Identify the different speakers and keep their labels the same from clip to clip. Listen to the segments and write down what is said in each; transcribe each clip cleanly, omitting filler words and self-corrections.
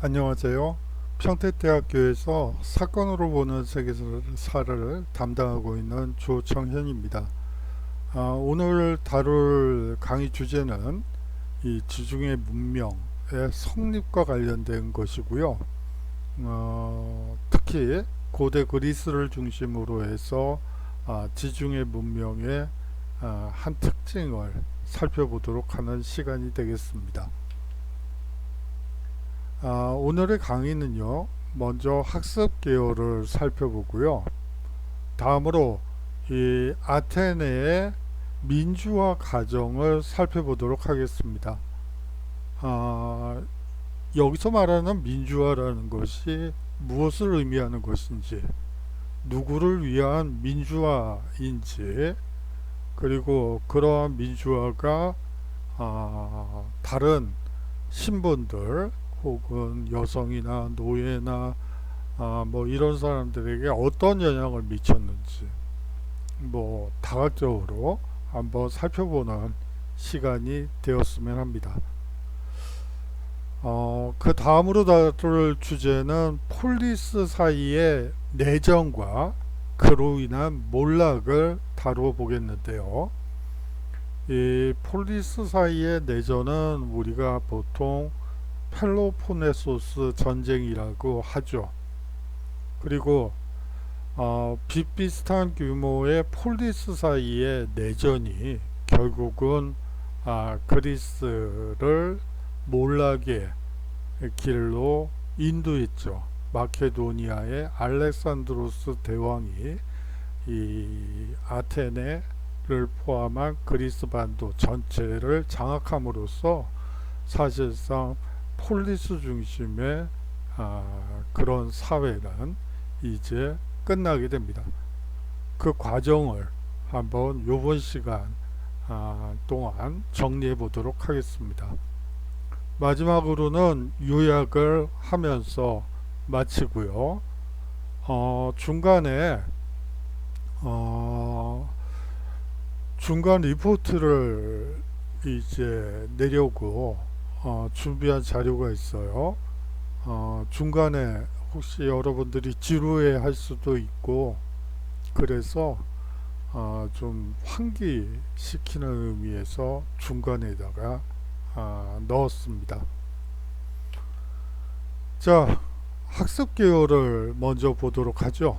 Speaker 1: 안녕하세요. 평택대학교에서 사건으로 보는 세계사를 담당하고 있는 조청현입니다. 오늘 다룰 강의 주제는 이 지중해 문명의 성립과 관련된 것이고요. 특히 고대 그리스를 중심으로 해서 지중해 문명의 한 특징을 살펴보도록 하는 시간이 되겠습니다. 오늘의 강의는요, 먼저 학습 개요를 살펴보고요. 다음으로 이 아테네의 민주화 과정을 살펴보도록 하겠습니다. 아, 여기서 말하는 민주화라는 것이 무엇을 의미하는 것인지, 누구를 위한 민주화인지, 그리고 그러한 민주화가 다른 신분들 혹은 여성이나 노예나 뭐 이런 사람들에게 어떤 영향을 미쳤는지 뭐 다각적으로 한번 살펴보는 시간이 되었으면 합니다. 그 다음으로 다룰 주제는 폴리스 사이의 내전과 그로 인한 몰락을 다루어 보겠는데요. 이 폴리스 사이의 내전은 우리가 보통 펠로폰네소스 전쟁이라고 하죠. 그리고 비슷비슷한 규모의 폴리스 사이의 내전이 결국은 그리스를 몰락의 길로 인도했죠. 마케도니아의 알렉산드로스 대왕이 이 아테네를 포함한 그리스 반도 전체를 장악함으로써 사실상 폴리스 중심의 그런 사회는 이제 끝나게 됩니다. 그 과정을 한번 요번 시간 동안 정리해 보도록 하겠습니다. 마지막으로는 요약을 하면서 마치고요. 중간에 중간 리포트를 이제 내려고 준비한 자료가 있어요. 중간에 혹시 여러분들이 지루해 할 수도 있고 그래서 좀 환기시키는 의미에서 중간에다가 넣었습니다. 자, 학습 개요를 먼저 보도록 하죠.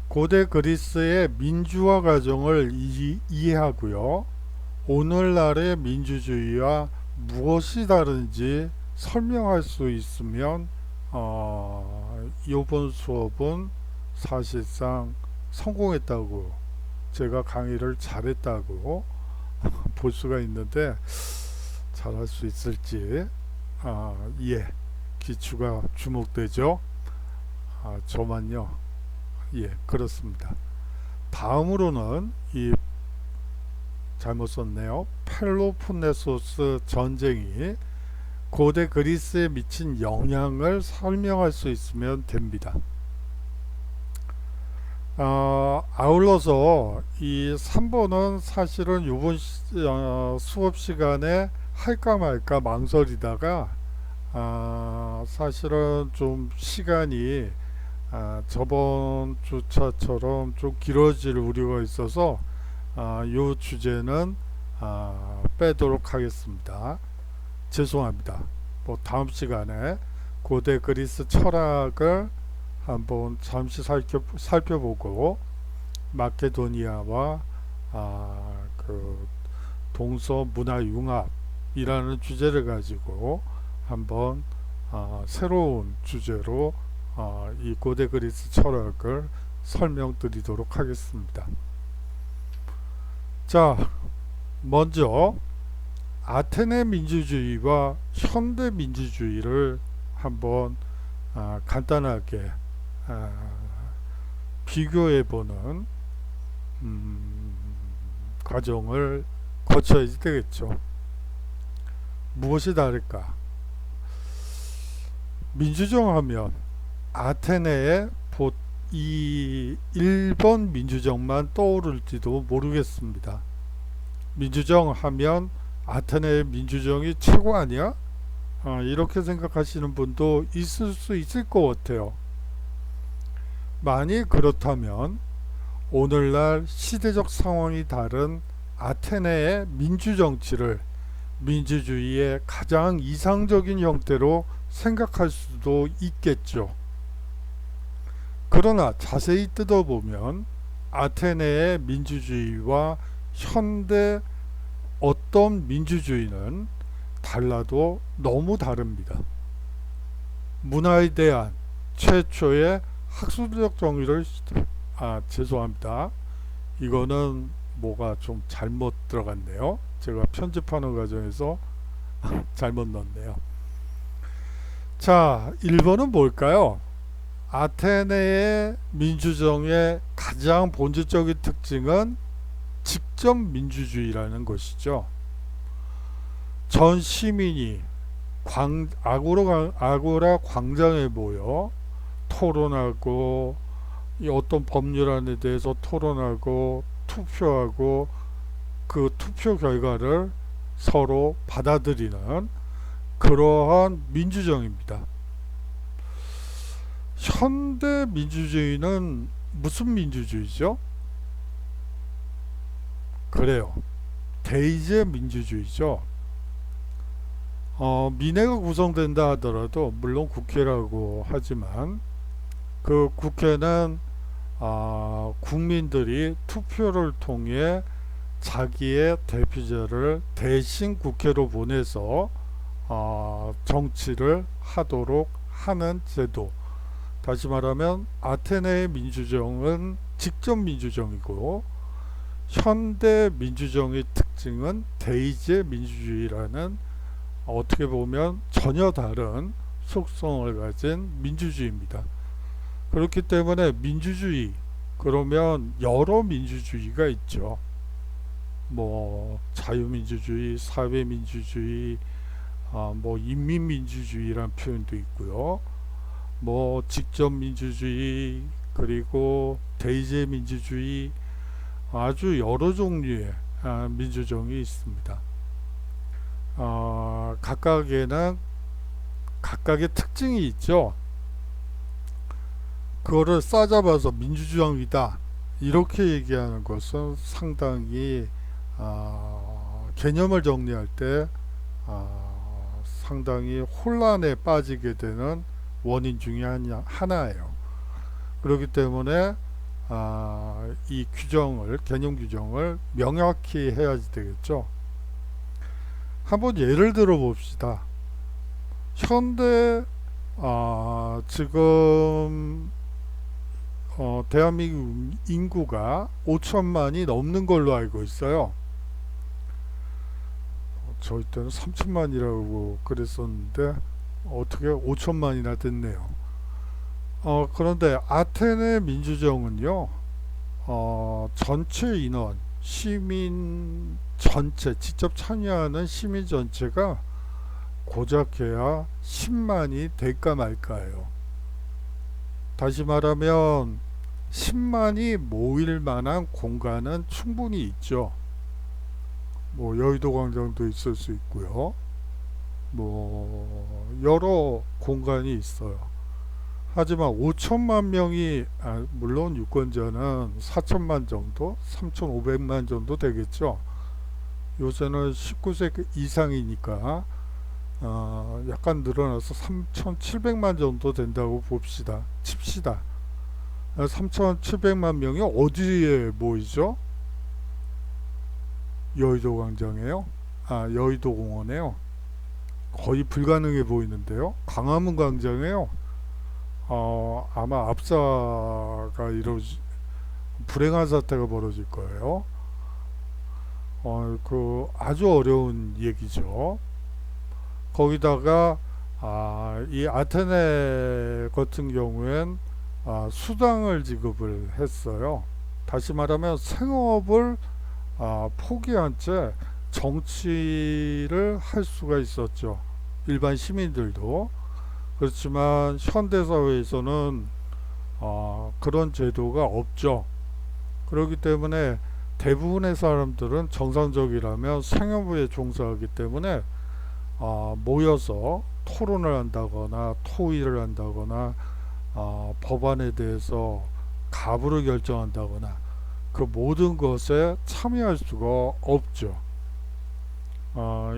Speaker 1: 고대 그리스의 민주화 과정을 이해하고요. 오늘날의 민주주의와 무엇이 다른지 설명할 수 있으면 이번 수업은 사실상 성공했다고, 제가 강의를 잘했다고 볼 수가 있는데 잘할 수 있을지 예, 기초가 주목되죠. 저만요. 예, 그렇습니다. 다음으로는 이 잘못 썼네요. 펠로폰네소스 전쟁이 고대 그리스에 미친 영향을 설명할 수 있으면 됩니다. 아울러서 이 3번은 사실은 이번 수업 시간에 할까 말까 망설이다가 사실은 좀 시간이 저번 주차처럼 좀 길어질 우려가 있어서 이 주제는 빼도록 하겠습니다. 죄송합니다. 뭐 다음 시간에 고대 그리스 철학을 한번 잠시 살펴보고 마케도니아와 그 동서 문화 융합이라는 주제를 가지고 한번 새로운 주제로 이 고대 그리스 철학을 설명드리도록 하겠습니다. 자, 먼저 아테네 민주주의와 현대 민주주의를 한번 간단하게 비교해보는 과정을 거쳐야 되겠죠. 무엇이 다를까? 민주정 하면 아테네의 이 일본 민주정만 떠오를지도 모르겠습니다. 민주정 하면 아테네의 민주정이 최고 아니야? 이렇게 생각하시는 분도 있을 수 있을 것 같아요. 만약 그렇다면 오늘날 시대적 상황이 다른 아테네의 민주정치를 민주주의의 가장 이상적인 형태로 생각할 수도 있겠죠. 그러나 자세히 뜯어보면 아테네의 민주주의와 현대 어떤 민주주의는 달라도 너무 다릅니다. 문화에 대한 최초의 학술적 정의를 죄송합니다. 이거는 뭐가 좀 잘못 들어갔네요. 제가 편집하는 과정에서 잘못 넣었네요. 자, 1번은 뭘까요? 아테네의 민주정의 가장 본질적인 특징은 직접 민주주의라는 것이죠. 전 시민이 아고라 광장에 모여 토론하고 이 어떤 법률안에 대해서 토론하고 투표하고 그 투표 결과를 서로 받아들이는 그러한 민주정입니다. 현대 민주주의는 무슨 민주주의죠? 그래요. 대의제 민주주의죠. 민회가 구성된다 하더라도 물론 국회라고 하지만 그 국회는 국민들이 투표를 통해 자기의 대표자를 대신 국회로 보내서 정치를 하도록 하는 제도. 다시 말하면 아테네의 민주정은 직접 민주정이고 현대 민주정의 특징은 대의제 민주주의라는 어떻게 보면 전혀 다른 속성을 가진 민주주의입니다. 그렇기 때문에 민주주의 그러면 여러 민주주의가 있죠. 뭐 자유민주주의, 사회민주주의, 뭐 인민민주주의라는 표현도 있고요. 뭐 직접민주주의 그리고 대의제 민주주의 아주 여러 종류의 민주정이 있습니다. 각각에는 각각의 특징이 있죠. 그거를 싸잡아서 민주주의다 이렇게 얘기하는 것은 상당히 개념을 정리할 때 상당히 혼란에 빠지게 되는 원인 중에 하나예요. 그렇기 때문에 이 규정을 개념 규정을 명확히 해야지 되겠죠. 한번 예를 들어 봅시다. 현대 지금 대한민국 인구가 5천만이 넘는 걸로 알고 있어요. 저희 때는 3천만이라고 그랬었는데 어떻게 5천만이나 됐네요. 그런데 아테네 민주정은요, 전체 인원, 시민 전체, 직접 참여하는 시민 전체가 고작해야 10만이 될까 말까예요. 다시 말하면 10만이 모일 만한 공간은 충분히 있죠. 뭐 여의도 광장도 있을 수 있고요. 뭐 여러 공간이 있어요. 하지만 5천만 명이 물론 유권자는 4천만 정도, 3,500만 정도 되겠죠. 요새는 19세 이상이니까 약간 늘어나서 3,700만 정도 된다고 칩시다. 3,700만 명이 어디에 모이죠? 여의도 광장에요? 여의도 공원에요? 거의 불가능해 보이는데요. 광화문 광장에요. 아마 압사가 불행한 사태가 벌어질 거예요. 그 아주 어려운 얘기죠. 거기다가 이 아테네 같은 경우엔 수당을 지급을 했어요. 다시 말하면 생업을 포기한 채 정치를 할 수가 있었죠. 일반 시민들도. 그렇지만 현대사회에서는 그런 제도가 없죠. 그렇기 때문에 대부분의 사람들은 정상적이라면 생업에 종사하기 때문에 모여서 토론을 한다거나 토의를 한다거나 법안에 대해서 가부를 결정한다거나 그 모든 것에 참여할 수가 없죠.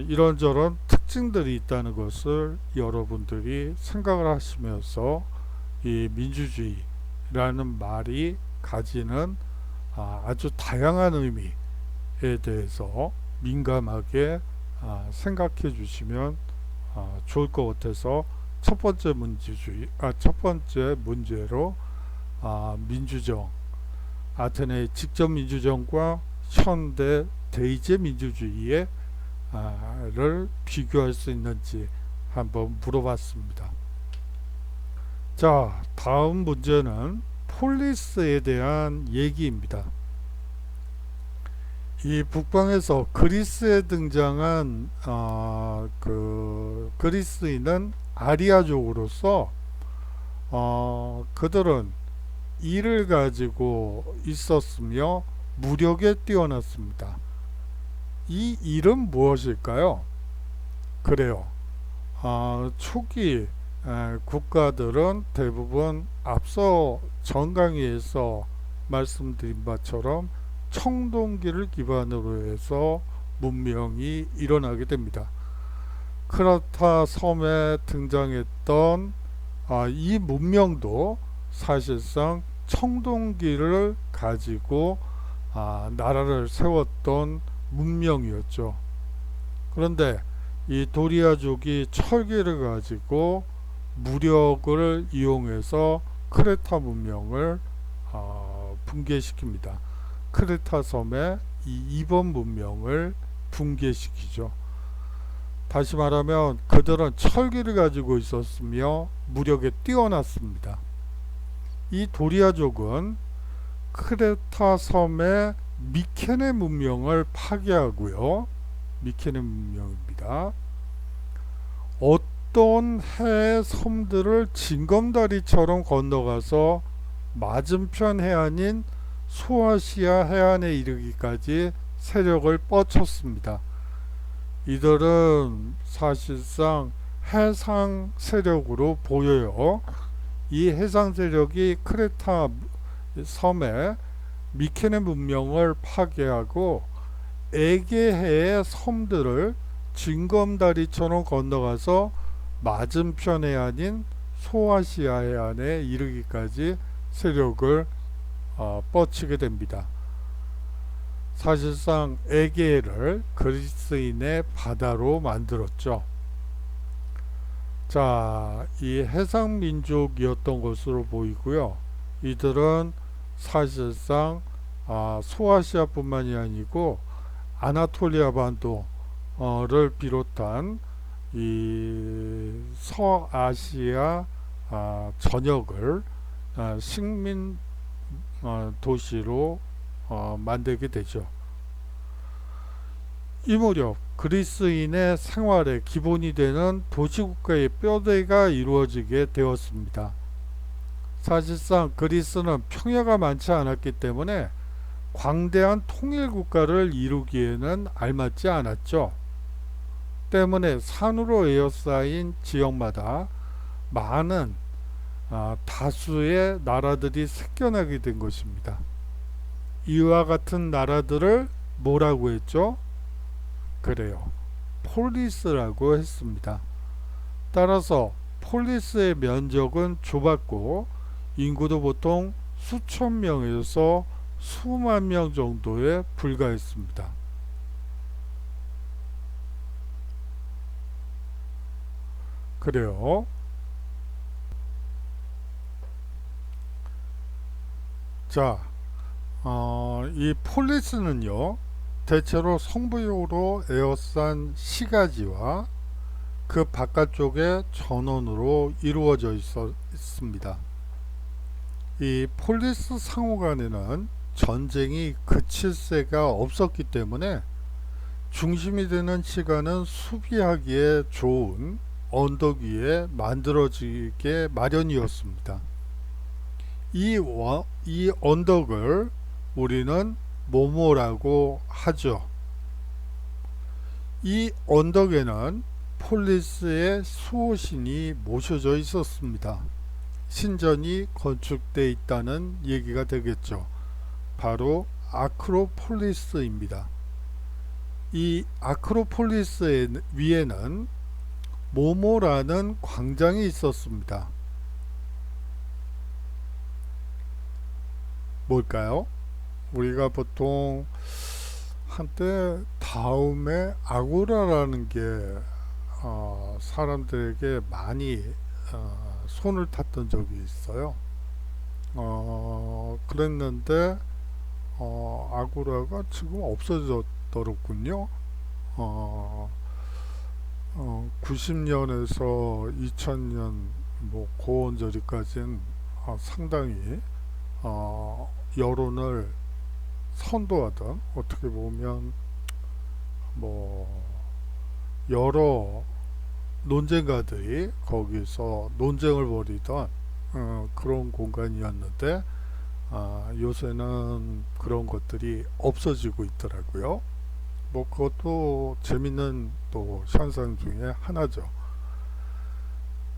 Speaker 1: 이런저런 특징들이 있다는 것을 여러분들이 생각을 하시면서 이 민주주의라는 말이 가지는 아주 다양한 의미에 대해서 민감하게 생각해 주시면 좋을 것 같아서 첫 번째 첫 번째 문제로 민주정, 아테네의 직접 민주정과 현대 대의제 민주주의의 를 비교할 수 있는지 한번 물어봤습니다. 자, 다음 문제는 폴리스에 대한 얘기입니다. 이 북방에서 그리스에 등장한 그 그리스인은 아리아족으로서 그들은 이를 가지고 있었으며 무력에 뛰어났습니다. 이 일은 무엇일까요? 그래요. 초기 국가들은 대부분 앞서 전 강의에서 말씀드린 바처럼 청동기를 기반으로 해서 문명이 일어나게 됩니다. 크레타 섬에 등장했던 이 문명도 사실상 청동기를 가지고 나라를 세웠던 문명이었죠. 그런데 이 도리아족이 철기를 가지고 무력을 이용해서 크레타 문명을 붕괴시킵니다. 크레타 섬의 이 이번 문명을 붕괴시키죠. 다시 말하면 그들은 철기를 가지고 있었으며 무력에 뛰어났습니다. 이 도리아족은 크레타 섬의 미케네 문명을 파괴하고요. 미케네 문명입니다. 어떤 해의 섬들을 징검다리처럼 건너가서 맞은편 해안인 소아시아 해안에 이르기까지 세력을 뻗쳤습니다. 이들은 사실상 해상 세력으로 보여요. 이 해상 세력이 크레타 섬에 미케네 문명을 파괴하고 에게해의 섬들을 징검다리처럼 건너가서 맞은편 해안인 소아시아 해안에 이르기까지 세력을 뻗치게 됩니다. 사실상 에게해를 그리스인의 바다로 만들었죠. 자, 이 해상 민족이었던 것으로 보이고요. 이들은 사실상 소아시아뿐만이 아니고 아나톨리아 반도를 비롯한 이 서아시아 전역을 식민 도시로 만들게 되죠. 이 무렵 그리스인의 생활의 기본이 되는 도시국가의 뼈대가 이루어지게 되었습니다. 사실상 그리스는 평야가 많지 않았기 때문에 광대한 통일국가를 이루기에는 알맞지 않았죠. 때문에 산으로 에워싸인 지역마다 많은 다수의 나라들이 생겨나게 된 것입니다. 이와 같은 나라들을 뭐라고 했죠? 그래요. 폴리스라고 했습니다. 따라서 폴리스의 면적은 좁았고 인구도 보통 수천 명에서 수만 명 정도에 불과했습니다. 그래요. 자, 이 폴리스는요, 대체로 성부역으로 에워싼 시가지와 그 바깥쪽에 전원으로 이루어져 있습니다. 이 폴리스 상호간에는 전쟁이 그칠 새가 없었기 때문에 중심이 되는 시가는 수비하기에 좋은 언덕 위에 만들어지게 마련이었습니다. 이 언덕을 우리는 모모라고 하죠. 이 언덕에는 폴리스의 수호신이 모셔져 있었습니다. 신전이 건축되어 있다는 얘기가 되겠죠. 바로 아크로폴리스입니다. 이 아크로폴리스 위에는 모모라는 광장이 있었습니다. 뭘까요? 우리가 보통 한때 다음에 아고라라는 게 사람들에게 많이 손을 탔던 적이 있어요. 그랬는데 아고라가 지금 없어졌더군요. 90년에서 2000년 뭐 고원저리까지는 상당히 여론을 선도하던, 어떻게 보면 뭐 여러 논쟁가들이 거기서 논쟁을 벌이던 그런 공간이었는데 요새는 그런 것들이 없어지고 있더라고요. 뭐 그것도 재밌는 또 현상 중에 하나죠.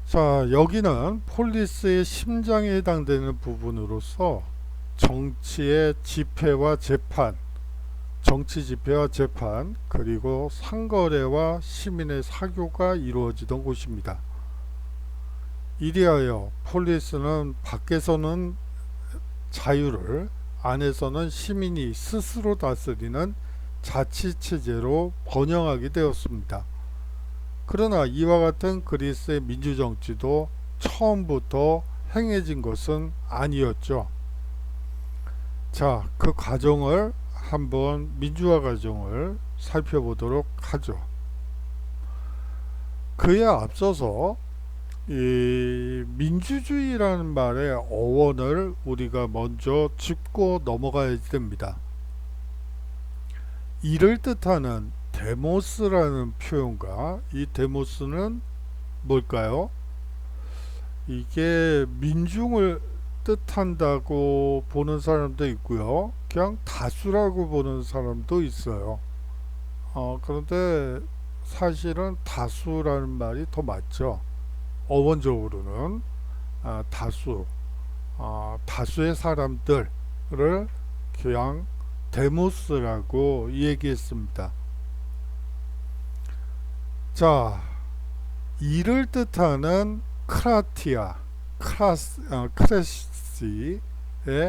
Speaker 1: 자, 여기는 폴리스의 심장에 해당되는 부분으로서 정치 집회와 재판, 그리고 상거래와 시민의 사교가 이루어지던 곳입니다. 이리하여 폴리스는 밖에서는 자유를, 안에서는 시민이 스스로 다스리는 자치체제로 번영하게 되었습니다. 그러나 이와 같은 그리스의 민주정치도 처음부터 행해진 것은 아니었죠. 자, 그 과정을 한번, 민주화 과정을 살펴보도록 하죠. 그에 앞서서 이 민주주의라는 말의 어원을 우리가 먼저 짚고 넘어가야 됩니다. 이를 뜻하는 데모스라는 표현과, 이 데모스는 뭘까요? 이게 민중을 뜻한다고 보는 사람도 있고요, 그냥 다수라고 보는 사람도 있어요. 그런데 사실은 다수라는 말이 더 맞죠. 어원적으로는 다수의 사람들을 그냥 데모스라고 얘기했습니다. 자, 이를 뜻하는 크라티아, 크레시의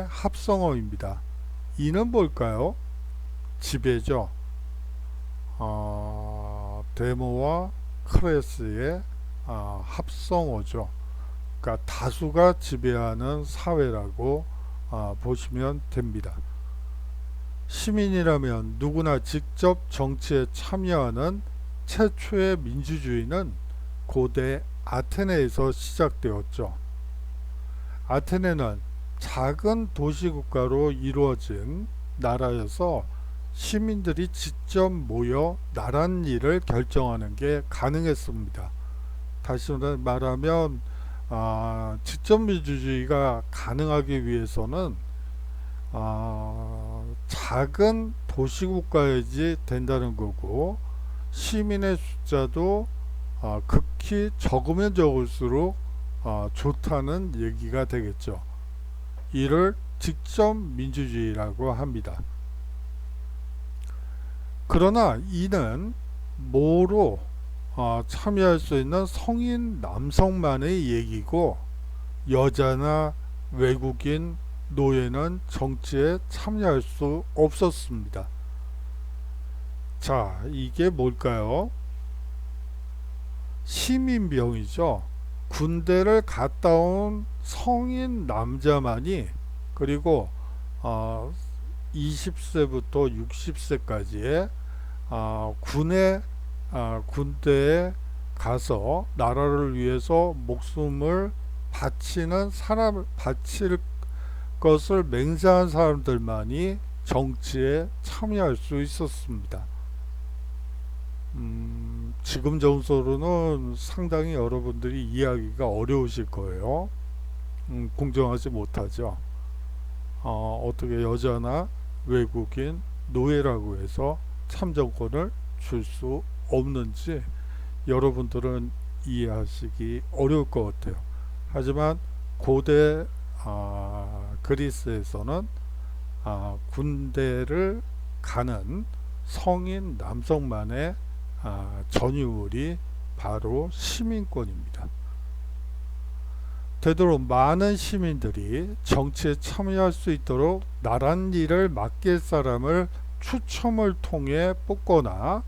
Speaker 1: 합성어입니다. 이는 뭘까요? 지배죠. 데모와 크레스의 합성어죠. 그러니까 다수가 지배하는 사회라고 보시면 됩니다. 시민이라면 누구나 직접 정치에 참여하는 최초의 민주주의는 고대 아테네에서 시작되었죠. 아테네는 작은 도시국가로 이루어진 나라여서 시민들이 직접 모여 나란 일을 결정하는 게 가능했습니다. 다시 말하면 직접 민주주의가 가능하기 위해서는 작은 도시국가여야지 된다는 거고, 시민의 숫자도 극히 적으면 적을수록 좋다는 얘기가 되겠죠. 이를 직접 민주주의라고 합니다. 그러나 이는 뭐로 참여할 수 있는 성인 남성만의 얘기고, 여자나 외국인, 노예는 정치에 참여할 수 없었습니다. 자, 이게 뭘까요? 시민병이죠. 군대를 갔다 온 성인 남자만이, 그리고 20세부터 60세까지의 군대에 가서 나라를 위해서 목숨을 바칠 것을 맹세한 사람들만이 정치에 참여할 수 있었습니다. 지금 정서로는 상당히 여러분들이 이해하기가 어려우실 거예요. 공정하지 못하죠. 어떻게 여자나 외국인, 노예라고 해서 참정권을 줄 수 없는지 여러분들은 이해하시기 어려울 것 같아요. 하지만 고대 그리스에서는 군대를 가는 성인 남성만의 전유물이 바로 시민권입니다. 되도록 많은 시민들이 정치에 참여할 수 있도록 나란 일을 맡길 사람을 추첨을 통해 뽑거나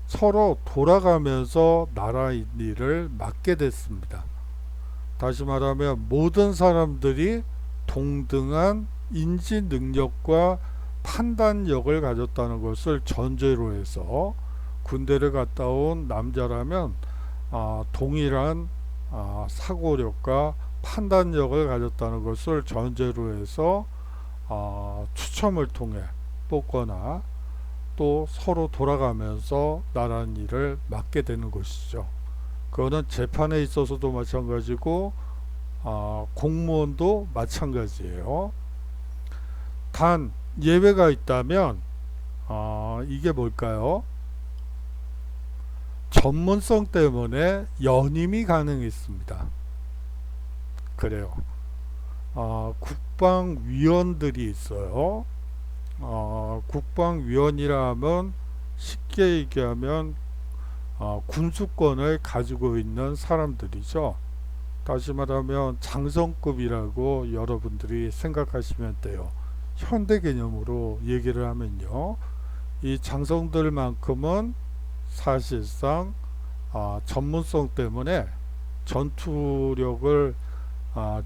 Speaker 1: 서로 돌아가면서 나라 일을 맡게 됐습니다. 다시 말하면 모든 사람들이 동등한 인지 능력과 판단력을 가졌다는 것을 전제로 해서 군대를 갔다 온 남자라면 동일한 사고력과 판단력을 가졌다는 것을 전제로 해서 추첨을 통해 뽑거나 또 서로 돌아가면서 나라는 일을 맡게 되는 것이죠. 그거는 재판에 있어서도 마찬가지고 공무원도 마찬가지예요. 단 예외가 있다면 이게 뭘까요? 전문성 때문에 연임이 가능했습니다. 그래요. 국방위원들이 있어요. 국방위원이라 하면 쉽게 얘기하면 군수권을 가지고 있는 사람들이죠. 다시 말하면 장성급이라고 여러분들이 생각하시면 돼요. 현대 개념으로 얘기를 하면요, 이 장성들만큼은 사실상 전문성 때문에 전투력을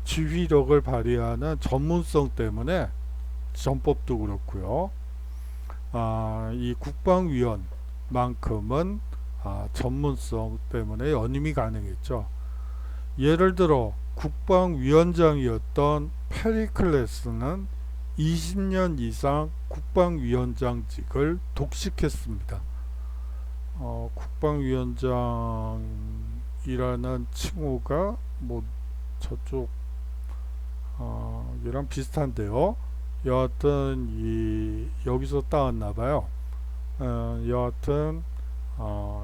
Speaker 1: 지휘력을 발휘하는 전문성 때문에 전법도 그렇고요. 이 국방위원만큼은 전문성 때문에 연임이 가능했죠. 예를 들어 국방위원장이었던 페리클레스는 20년 이상 국방위원장직을 독식했습니다. 국방위원장이라는 칭호가 뭐 저쪽 얘랑 비슷한데요. 여하튼 여기서 따왔나봐요. 여하튼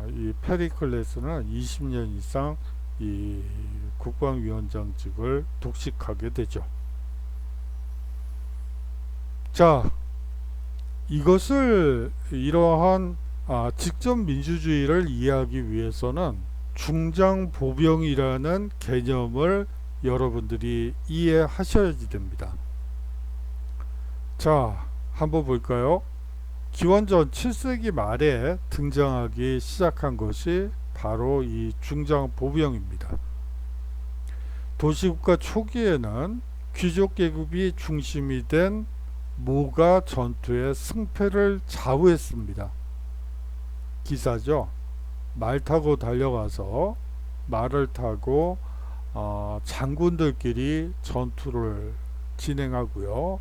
Speaker 1: 이 페리클레스는 20년 이상 이 국방위원장직을 독식하게 되죠. 자, 이것을 이러한 직접 민주주의를 이해하기 위해서는 중장보병이라는 개념을 여러분들이 이해하셔야지 됩니다. 자, 한번 볼까요? 기원전 7세기 말에 등장하기 시작한 것이 바로 이 중장보병입니다. 도시국가 초기에는 귀족 계급이 중심이 된 모가 전투의 승패를 좌우했습니다. 기사죠. 말 타고 달려가서 말을 타고 장군들끼리 전투를 진행하고요.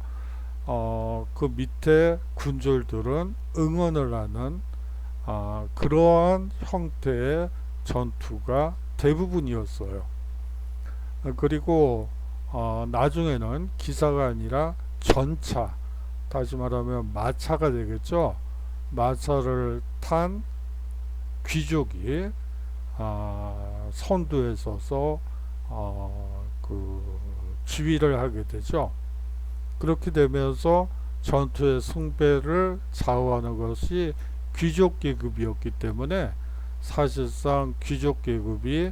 Speaker 1: 그 밑에 군졸들은 응원을 하는 그러한 형태의 전투가 대부분이었어요. 그리고 나중에는 기사가 아니라 전차, 다시 말하면 마차가 되겠죠. 마차를 탄 귀족이 선두에 서서 그 지휘를 하게 되죠. 그렇게 되면서 전투의 승패를 좌우하는 것이 귀족 계급이었기 때문에 사실상 귀족 계급이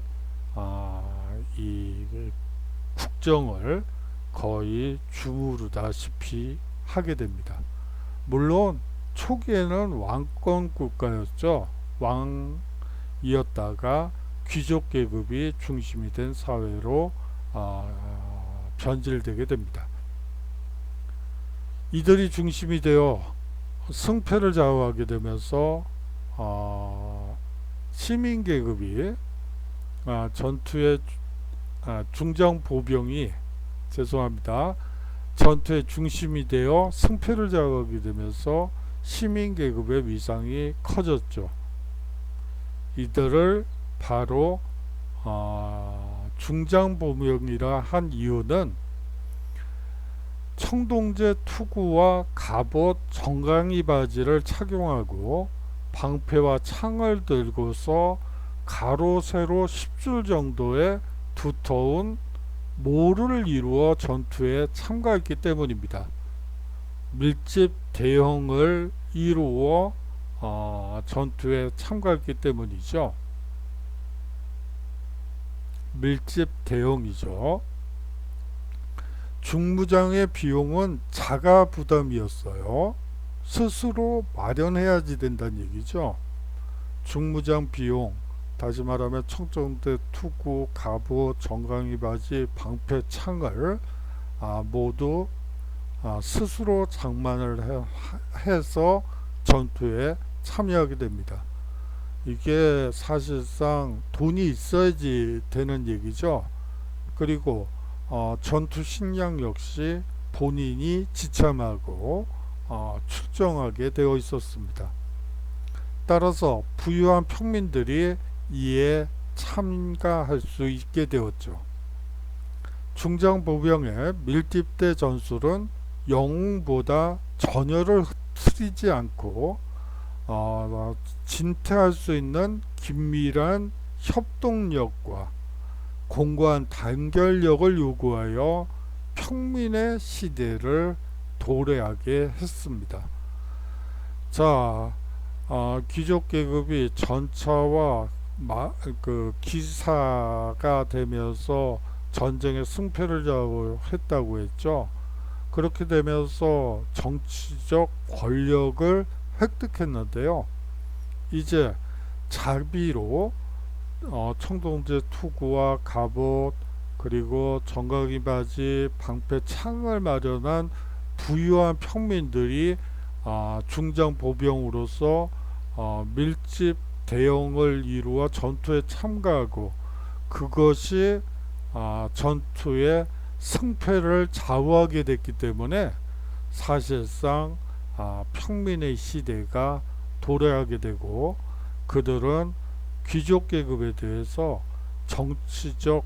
Speaker 1: 이 국정을 거의 주무르다시피 하게 됩니다. 물론 초기에는 왕권 국가였죠. 왕이었다가 귀족 계급이 중심이 된 사회로 변질되게 됩니다. 이들이 중심이 되어 승패를 좌우하게 되면서 시민 계급이 전투의 중장보병이 전투의 중심이 되어 승패를 좌우하게 되면서 시민 계급의 위상이 커졌죠. 이들을 바로 중장보병이라 한 이유는 청동제 투구와 갑옷 정강이 바지를 착용하고 방패와 창을 들고서 가로 세로 10줄 정도의 두터운 모를 이루어 전투에 참가했기 때문입니다. 밀집 대형을 이루어 전투에 참가했기 때문이죠. 밀집 대형이죠. 중무장의 비용은 자가 부담이었어요. 스스로 마련해야지 된다는 얘기죠. 중무장 비용, 다시 말하면 청정대, 투구, 갑옷, 정강이 바지, 방패, 창을 모두 스스로 장만을 해서 전투에 참여하게 됩니다. 이게 사실상 돈이 있어야지 되는 얘기죠. 그리고 전투 식량 역시 본인이 지참하고 출정하게 되어 있었습니다. 따라서 부유한 평민들이 이에 참가할 수 있게 되었죠. 중장보병의 밀집대 전술은 영웅보다 전열을 흐트리지 않고 진퇴할 수 있는 긴밀한 협동력과 공고한 단결력을 요구하여 평민의 시대를 도래하게 했습니다. 자, 귀족 계급이 전차와 기사가 되면서 전쟁에 승패를 했다고 했죠. 그렇게 되면서 정치적 권력을 획득했는데요. 이제 자비로 청동제 투구와 갑옷 그리고 정강이 바지 방패 창을 마련한 부유한 평민들이 중장 보병으로서 밀집 대형을 이루어 전투에 참가하고 그것이 전투의 승패를 좌우하게 됐기 때문에 사실상 평민의 시대가 도래하게 되고 그들은 귀족 계급에 대해서 정치적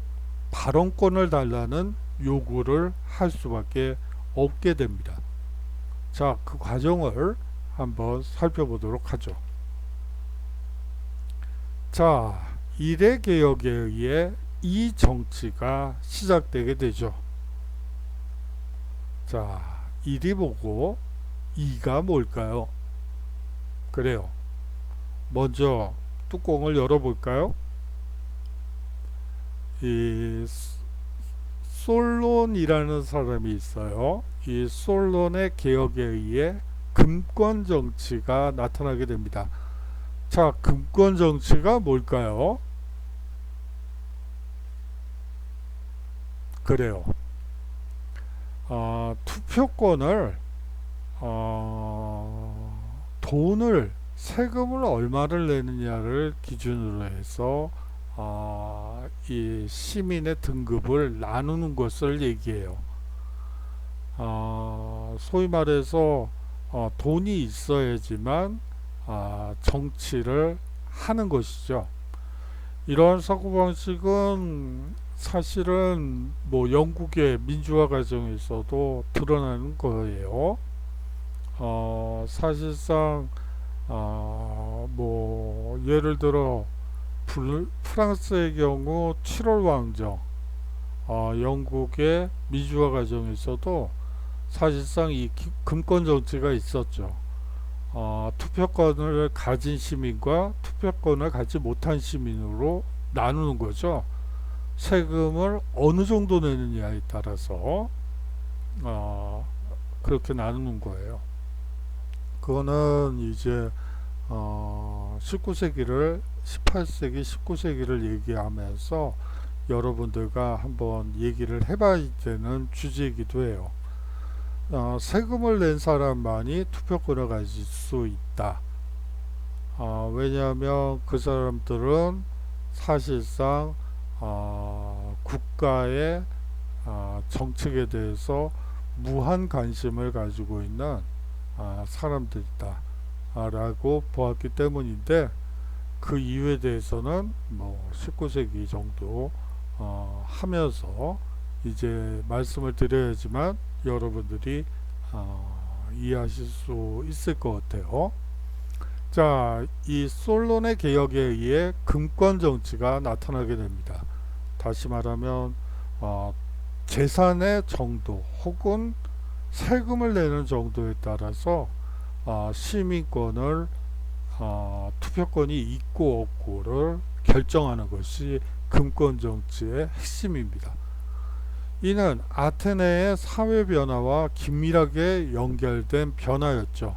Speaker 1: 발언권을 달라는 요구를 할 수밖에 없게 됩니다. 자, 그 과정을 한번 살펴보도록 하죠. 자, 일의 개혁에 의해 이 정치가 시작되게 되죠. 자, 일이 뭐고 이가 뭘까요? 그래요. 먼저 뚜껑을 열어볼까요? 이 솔론이라는 사람이 있어요. 이 솔론의 개혁에 의해 금권 정치가 나타나게 됩니다. 자, 금권 정치가 뭘까요? 그래요. 투표권을 돈을 세금을 얼마를 내느냐를 기준으로 해서 이 시민의 등급을 나누는 것을 얘기해요. 소위 말해서 돈이 있어야지만 정치를 하는 것이죠. 이러한 사고방식은 사실은 뭐 영국의 민주화 과정에서도 드러나는 거예요. 사실상 뭐 예를 들어 프랑스의 경우 7월 왕정, 영국의 민주화 과정에서도 사실상 이 금권 정치가 있었죠. 투표권을 가진 시민과 투표권을 갖지 못한 시민으로 나누는 거죠. 세금을 어느 정도 내느냐에 따라서 그렇게 나누는 거예요. 그거는 이제 19세기를 18세기 19세기를 얘기하면서 여러분들과 한번 얘기를 해봐야 되는 주제이기도 해요. 세금을 낸 사람만이 투표권을 가질 수 있다. 왜냐하면 그 사람들은 사실상 국가의 정책에 대해서 무한 관심을 가지고 있는 사람들이다 라고 보았기 때문인데, 그 이유에 대해서는 뭐 19세기 정도 하면서 이제 말씀을 드려야지만 여러분들이 이해하실 수 있을 것 같아요. 자, 이 솔론의 개혁에 의해 금권 정치가 나타나게 됩니다. 다시 말하면 재산의 정도 혹은 세금을 내는 정도에 따라서 시민권을 투표권이 있고 없고를 결정하는 것이 금권 정치의 핵심입니다. 이는 아테네의 사회 변화와 긴밀하게 연결된 변화였죠.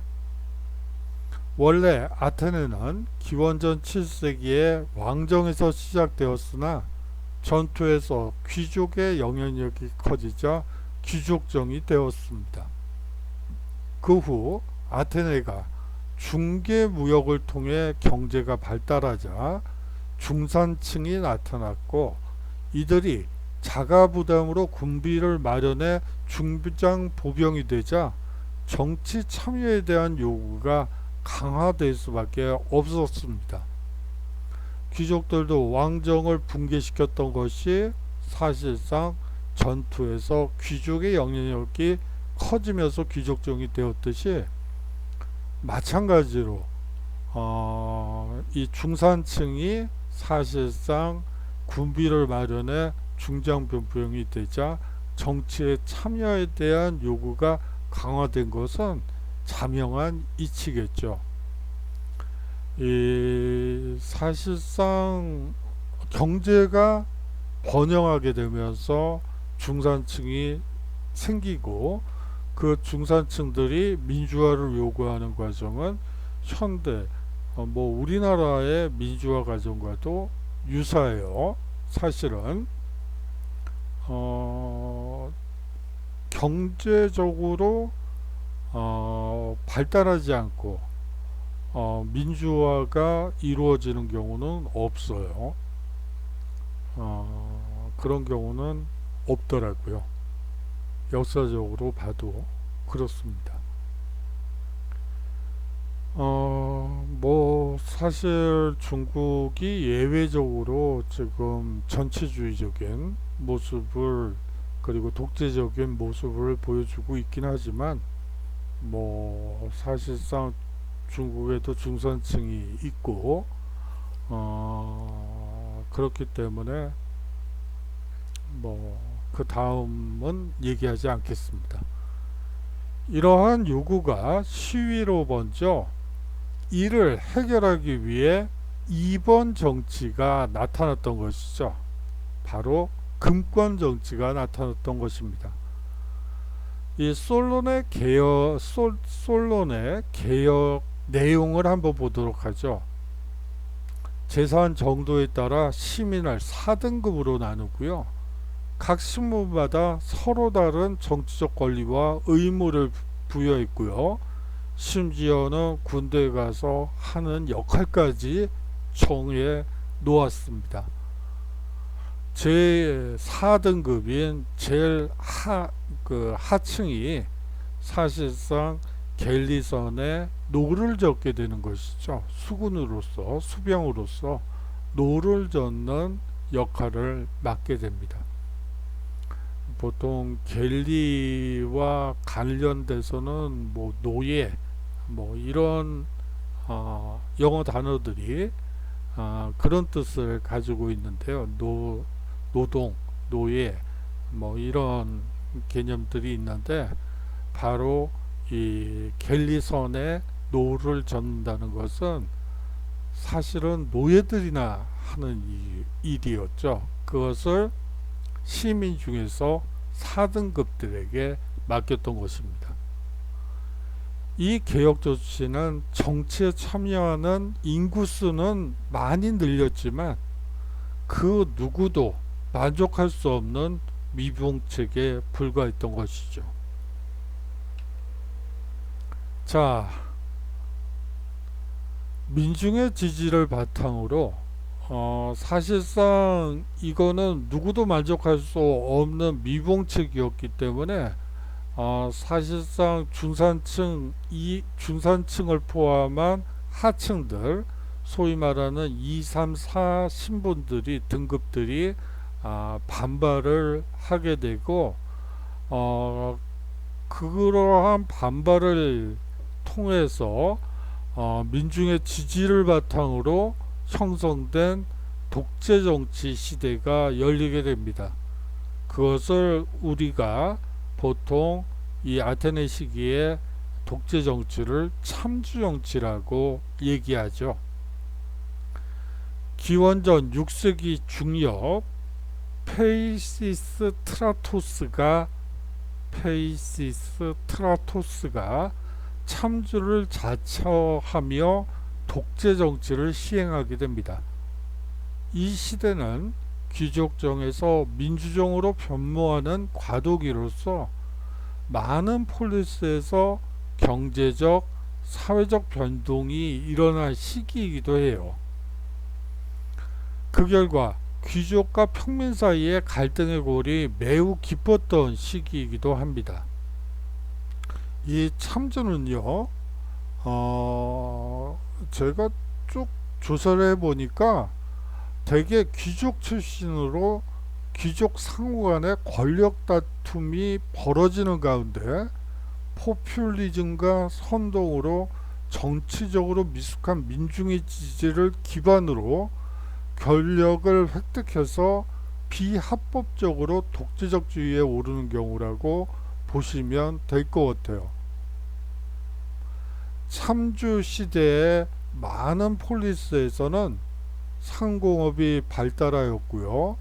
Speaker 1: 원래 아테네는 기원전 7세기에 왕정에서 시작되었으나 전투에서 귀족의 영향력이 커지자 귀족정이 되었습니다. 그 후 아테네가 중개 무역을 통해 경제가 발달하자 중산층이 나타났고, 이들이 자가 부담으로 군비를 마련해 중부장 보병이 되자 정치 참여에 대한 요구가 강화될 수밖에 없었습니다. 귀족들도 왕정을 붕괴시켰던 것이 사실상 전투에서 귀족의 영향력이 커지면서 귀족정이 되었듯이, 마찬가지로 이 중산층이 사실상 군비를 마련해 중장병병이 되자 정치에 참여에 대한 요구가 강화된 것은 자명한 이치겠죠. 사실상 경제가 번영하게 되면서 중산층이 생기고, 그 중산층들이 민주화를 요구하는 과정은 현대 우리나라의 민주화 과정과도 유사해요. 사실은 경제적으로 발달하지 않고 민주화가 이루어지는 경우는 없어요. 그런 경우는 없더라고요. 역사적으로 봐도 그렇습니다. 사실 중국이 예외적으로 지금 전체주의적인 모습을, 그리고 독재적인 모습을 보여주고 있긴 하지만, 사실상 중국에도 중산층이 있고, 그렇기 때문에 그 다음은 얘기하지 않겠습니다. 이러한 요구가 시위로 번져 이를 해결하기 위해 2번 정치가 나타났던 것이죠. 바로 금권 정치가 나타났던 것입니다. 이 솔론의 개혁 내용을 한번 보도록 하죠. 재산 정도에 따라 시민을 4등급으로 나누고요. 각 신분마다 서로 다른 정치적 권리와 의무를 부여했고요. 심지어는 군대에 가서 하는 역할까지 정해 놓았습니다. 제 4등급인 제일 하층이 사실상 갤리선에 노를 젓게 되는 것이죠. 수군으로서, 수병으로서 노를 젓는 역할을 맡게 됩니다. 보통 갤리와 관련돼서는 노예 이런 영어 단어들이 그런 뜻을 가지고 있는데요. 노동, 노예 이런 개념들이 있는데, 바로 이 갤리선에 노를 젓는다는 것은 사실은 노예들이나 하는 일이었죠. 그것을 시민 중에서 4등급들에게 맡겼던 것입니다. 이 개혁 조치는 정치에 참여하는 인구수는 많이 늘렸지만 그 누구도 만족할 수 없는 미봉책에 불과했던 것이죠. 자, 민중의 지지를 바탕으로 사실상 이거는 누구도 만족할 수 없는 미봉책이었기 때문에 사실상 중산층을 포함한 하층들, 소위 말하는 2, 3, 4 신분들이, 등급들이 반발을 하게 되고, 그러한 반발을 통해서 민중의 지지를 바탕으로 형성된 독재 정치 시대가 열리게 됩니다. 그것을 우리가 보통 이 아테네 시기에 독재 정치를 참주 정치라고 얘기하죠. 기원전 6세기 중엽 페이시스트라토스가 참주를 자처하며 독재 정치를 시행하게 됩니다. 이 시대는 귀족정에서 민주정으로 변모하는 과도기로서 많은 폴리스에서 경제적, 사회적 변동이 일어난 시기이기도 해요. 그 결과 귀족과 평민 사이의 갈등의 골이 매우 깊었던 시기이기도 합니다. 이 참주는요, 제가 쭉 조사를 해보니까 대개 귀족 출신으로 귀족 상호 간의 권력 다툼이 벌어지는 가운데 포퓰리즘과 선동으로 정치적으로 미숙한 민중의 지지를 기반으로 권력을 획득해서 비합법적으로 독재적 주의에 오르는 경우라고 보시면 될 것 같아요. 참주 시대의 많은 폴리스에서는 상공업이 발달하였고요.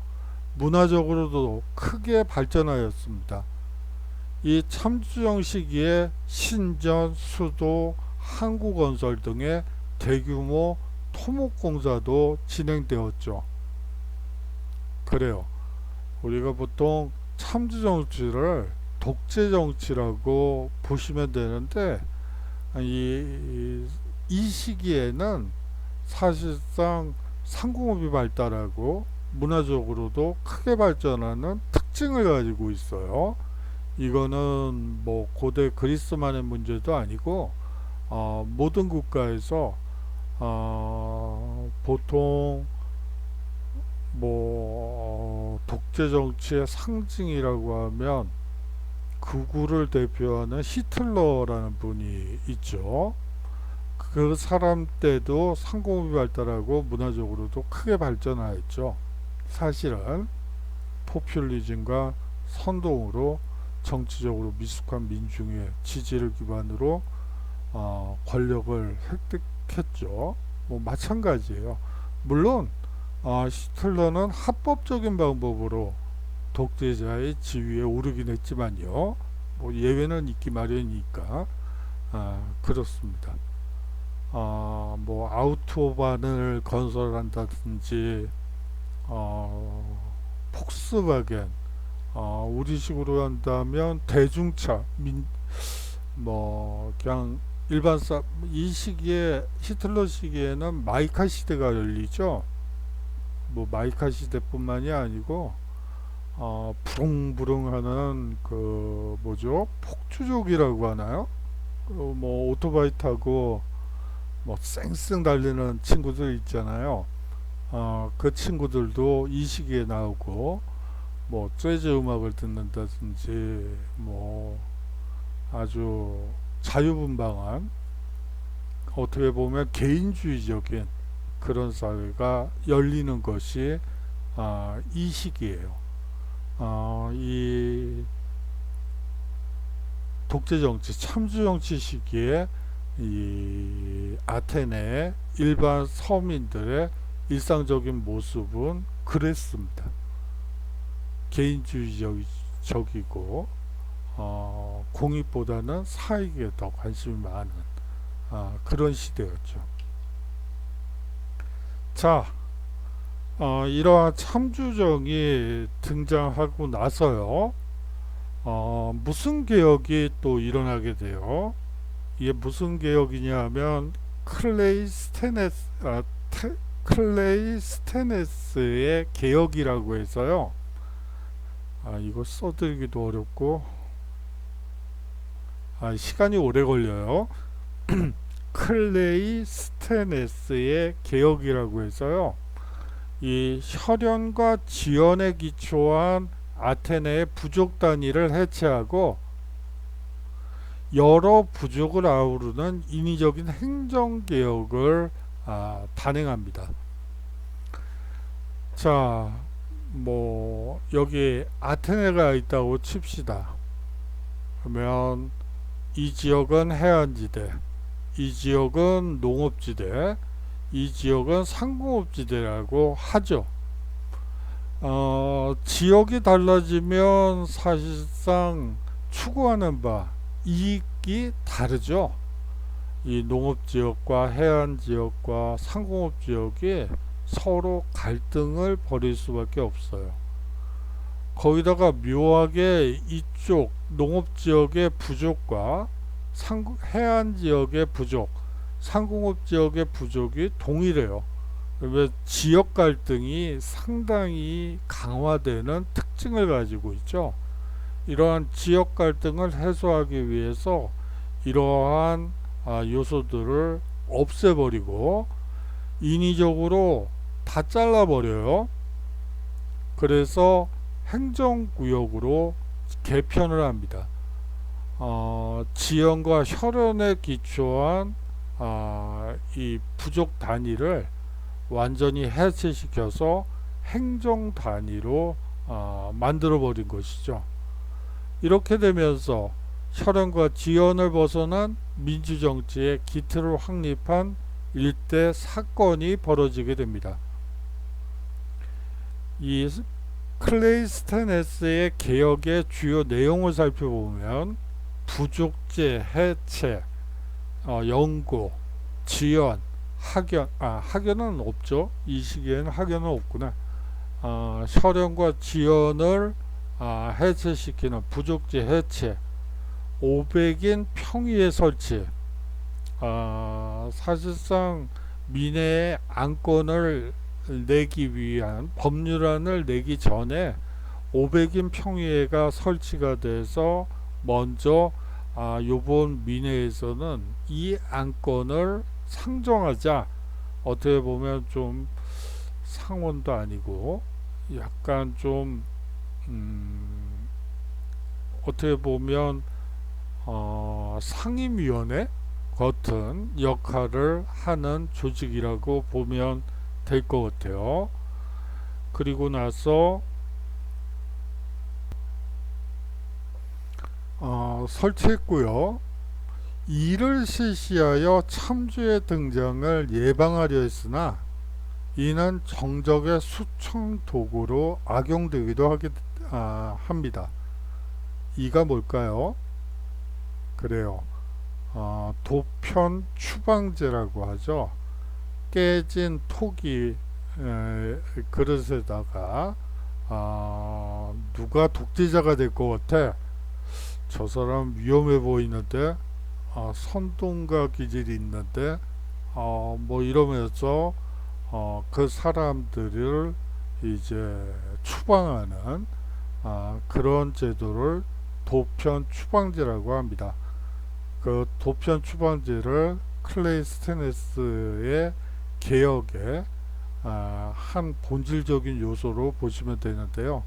Speaker 1: 문화적으로도 크게 발전하였습니다. 이 참주정 시기에 신전, 수도, 항구건설 등의 대규모 토목공사도 진행되었죠. 그래요. 우리가 보통 참주정치를 독재정치라고 보시면 되는데 이 시기에는 사실상 상공업이 발달하고 문화적으로도 크게 발전하는 특징을 가지고 있어요. 이거는 뭐 고대 그리스만의 문제도 아니고 모든 국가에서 보통 뭐 독재 정치의 상징이라고 하면 극우를 대표하는 히틀러라는 분이 있죠. 그 사람 때도 상공업이 발달하고 문화적으로도 크게 발전하였죠. 사실은 포퓰리즘과 선동으로 정치적으로 미숙한 민중의 지지를 기반으로 권력을 획득했죠. 뭐 마찬가지예요. 물론 히틀러는 합법적인 방법으로 독재자의 지위에 오르긴 했지만요. 뭐 예외는 있기 마련이니까 그렇습니다. 뭐 아우토반을 건설한다든지 폭스바겐 우리식으로 한다면 대중차 뭐 그냥 이 시기에 히틀러 시기에는 마이카 시대가 열리죠. 뭐 마이카 시대뿐만이 아니고 부릉부릉하는 그 뭐죠 폭주족이라고 하나요? 뭐 오토바이 타고 뭐 쌩쌩 달리는 친구들 있잖아요. 그 친구들도 이 시기에 나오고 뭐 재즈 음악을 듣는다든지 뭐 아주 자유분방한 어떻게 보면 개인주의적인 그런 사회가 열리는 것이 이 시기예요. 이 독재정치, 참주정치 시기에 이 아테네의 일반 서민들의 일상적인 모습은 그랬습니다. 개인주의적이고 공익보다는 사익에 더 관심이 많은 그런 시대였죠. 자, 이러한 참주정이 등장하고 나서요, 무슨 개혁이 또 일어나게 돼요? 이게 무슨 개혁이냐 하면 클레이스테네스의 개혁이라고 해서요. 이거 써드리기도 어렵고 시간이 오래 걸려요. 클레이스테네스의 개혁이라고 해서요. 이 혈연과 지연에 기초한 아테네의 부족 단위를 해체하고 여러 부족을 아우르는 인위적인 행정개혁을 단행합니다. 자, 뭐 여기 아테네가 있다고 칩시다. 그러면 이 지역은 해안지대, 이 지역은 농업지대, 이 지역은 상공업지대라고 하죠. 지역이 달라지면 사실상 추구하는 바, 이익이 다르죠. 이 농업지역과 해안지역과 상공업지역이 서로 갈등을 벌일 수밖에 없어요. 거기다가 묘하게 이쪽 농업지역의 부족과 해안지역의 부족, 상공업지역의 부족이 동일해요. 왜 지역 갈등이 상당히 강화되는 특징을 가지고 있죠. 이러한 지역 갈등을 해소하기 위해서 이러한 요소들을 없애버리고 인위적으로 다 잘라버려요. 그래서 행정구역으로 개편을 합니다. 지연과 혈연에 기초한 이 부족 단위를 완전히 해체시켜서 행정 단위로 만들어 버린 것이죠. 이렇게 되면서 혈연과 지연을 벗어난 민주정치의 기틀을 확립한 일대 사건이 벌어지게 됩니다. 이 클레이스테네스의 개혁의 주요 내용을 살펴보면 부족제 해체, 연고, 지연, 학연, 학연은 없죠. 이 시기에는 학연은 없구나. 혈연과 지연을 해체시키는 부족제 해체, 500인 평의의 설치, 사실상 민해의 안건을 내기 위한 법률안을 내기 전에 500인 평의회가 설치가 돼서 먼저 요번 민회에서는 이 안건을 상정하자, 어떻게 보면 좀 상원도 아니고 약간 좀 어떻게 보면 상임위원회 같은 역할을 하는 조직이라고 보면 될 것 같아요. 그리고 나서 설치했고요. 이를 실시하여 참주의 등장을 예방하려 했으나 이는 정적의 수청 도구로 악용되기도 합니다. 이가 뭘까요? 그래요. 도편 추방제라고 하죠. 깨진 토기 그릇에다가 누가 독재자가 될 것 같아? 저 사람 위험해 보이는데, 선동가 기질이 있는데, 뭐 이러면서 그 사람들을 이제 추방하는 그런 제도를 도편 추방제라고 합니다. 그 도편 추방제를 클레이스테네스의 개혁의 한 본질적인 요소로 보시면 되는데요.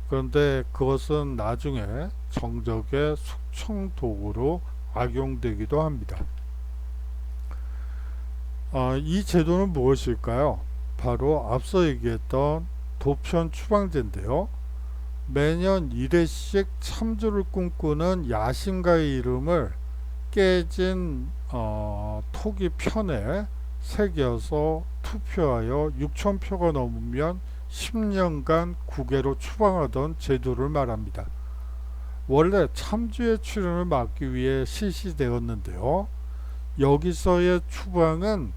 Speaker 1: 그런데 그것은 나중에 정적의 숙청 도구로 악용되기도 합니다. 이 제도는 무엇일까요? 바로 앞서 얘기했던 도편 추방제인데요. 매년 1회씩 참주를 꿈꾸는 야심가의 이름을 깨진 토기 편에 새겨서 투표하여 6,000표가 넘으면 10년간 국외로 추방하던 제도를 말합니다. 원래 참주의 출현을 막기 위해 실시되었는데요. 여기서의 추방은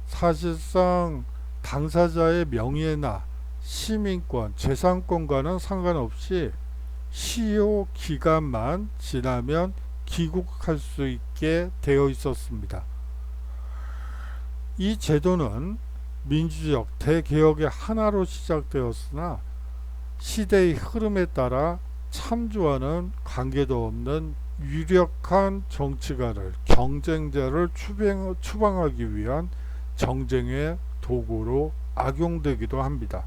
Speaker 1: 사실상 당사자의 명예나 시민권, 재산권과는 상관없이 시효 기간만 지나면 귀국할 수 있게 되어 있었습니다. 이 제도는 민주적 대개혁의 하나로 시작되었으나 시대의 흐름에 따라 참주와는 관계도 없는 유력한 정치가를, 경쟁자를 추방하기 위한 정쟁의 도구로 악용되기도 합니다.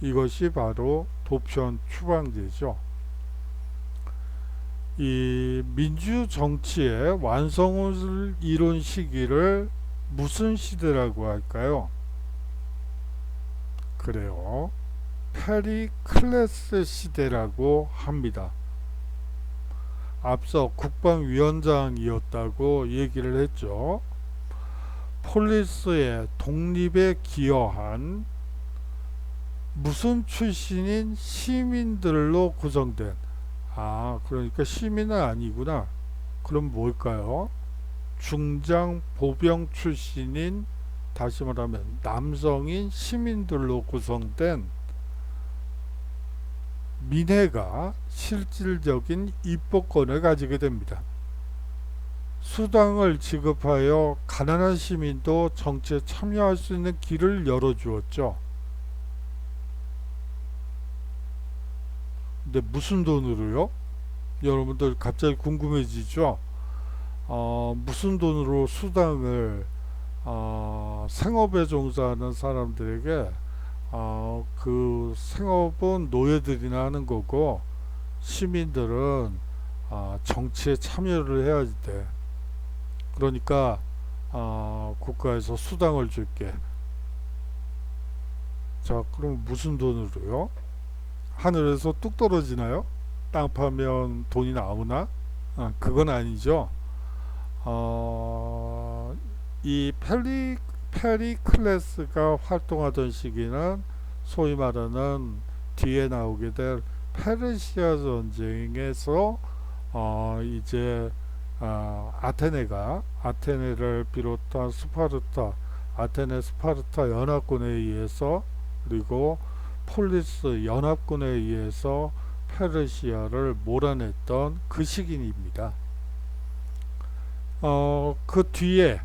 Speaker 1: 이것이 바로 도편 추방제죠. 이 민주 정치의 완성을 이룬 시기를 무슨 시대라고 할까요? 그래요. 페리클레스 시대라고 합니다. 앞서 국방위원장이었다고 얘기를 했죠. 폴리스의 독립에 기여한 무슨 출신인 시민들로 구성된, 그러니까 시민은 아니구나. 그럼 뭘까요? 중장 보병 출신인, 다시 말하면 남성인 시민들로 구성된 민회가 실질적인 입법권을 가지게 됩니다. 수당을 지급하여 가난한 시민도 정치에 참여할 수 있는 길을 열어주었죠. 근데 무슨 돈으로요? 여러분들 갑자기 궁금해지죠? 무슨 돈으로 수당을 생업에 종사하는 사람들에게 그 생업은 노예들이나 하는 거고 시민들은 정치에 참여를 해야 돼. 그러니까 국가에서 수당을 줄게. 자, 그럼 무슨 돈으로요? 하늘에서 뚝 떨어지나요? 땅 파면 돈이 나오나? 그건 아니죠. 이 페리클레스가 활동하던 시기는 소위 말하는 뒤에 나오게 될 페르시아 전쟁에서 이제 아테네를 비롯한 아테네 스파르타 연합군에 의해서, 그리고 폴리스 연합군에 의해서 페르시아를 몰아냈던 그 시기입니다. 그 뒤에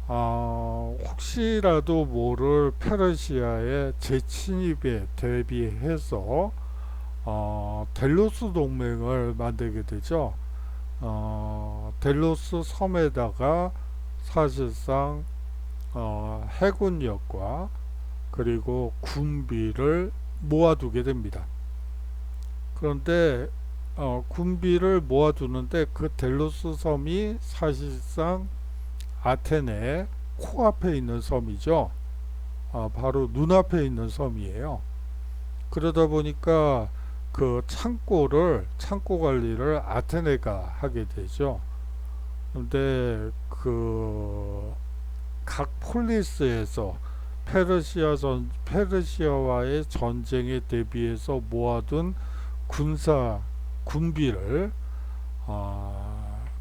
Speaker 1: 혹시라도 모를 페르시아의 재침입에 대비해서 델로스 동맹을 만들게 되죠. 델로스 섬에다가 사실상 해군력과 그리고 군비를 모아두게 됩니다. 그런데 군비를 모아두는데 그 델로스 섬이 사실상 아테네 코앞에 있는 섬이죠. 바로 눈앞에 있는 섬이에요. 그러다 보니까 그 창고 관리를 아테네가 하게 되죠. 근데 그 각 폴리스에서 페르시아와의 전쟁에 대비해서 모아둔 군비를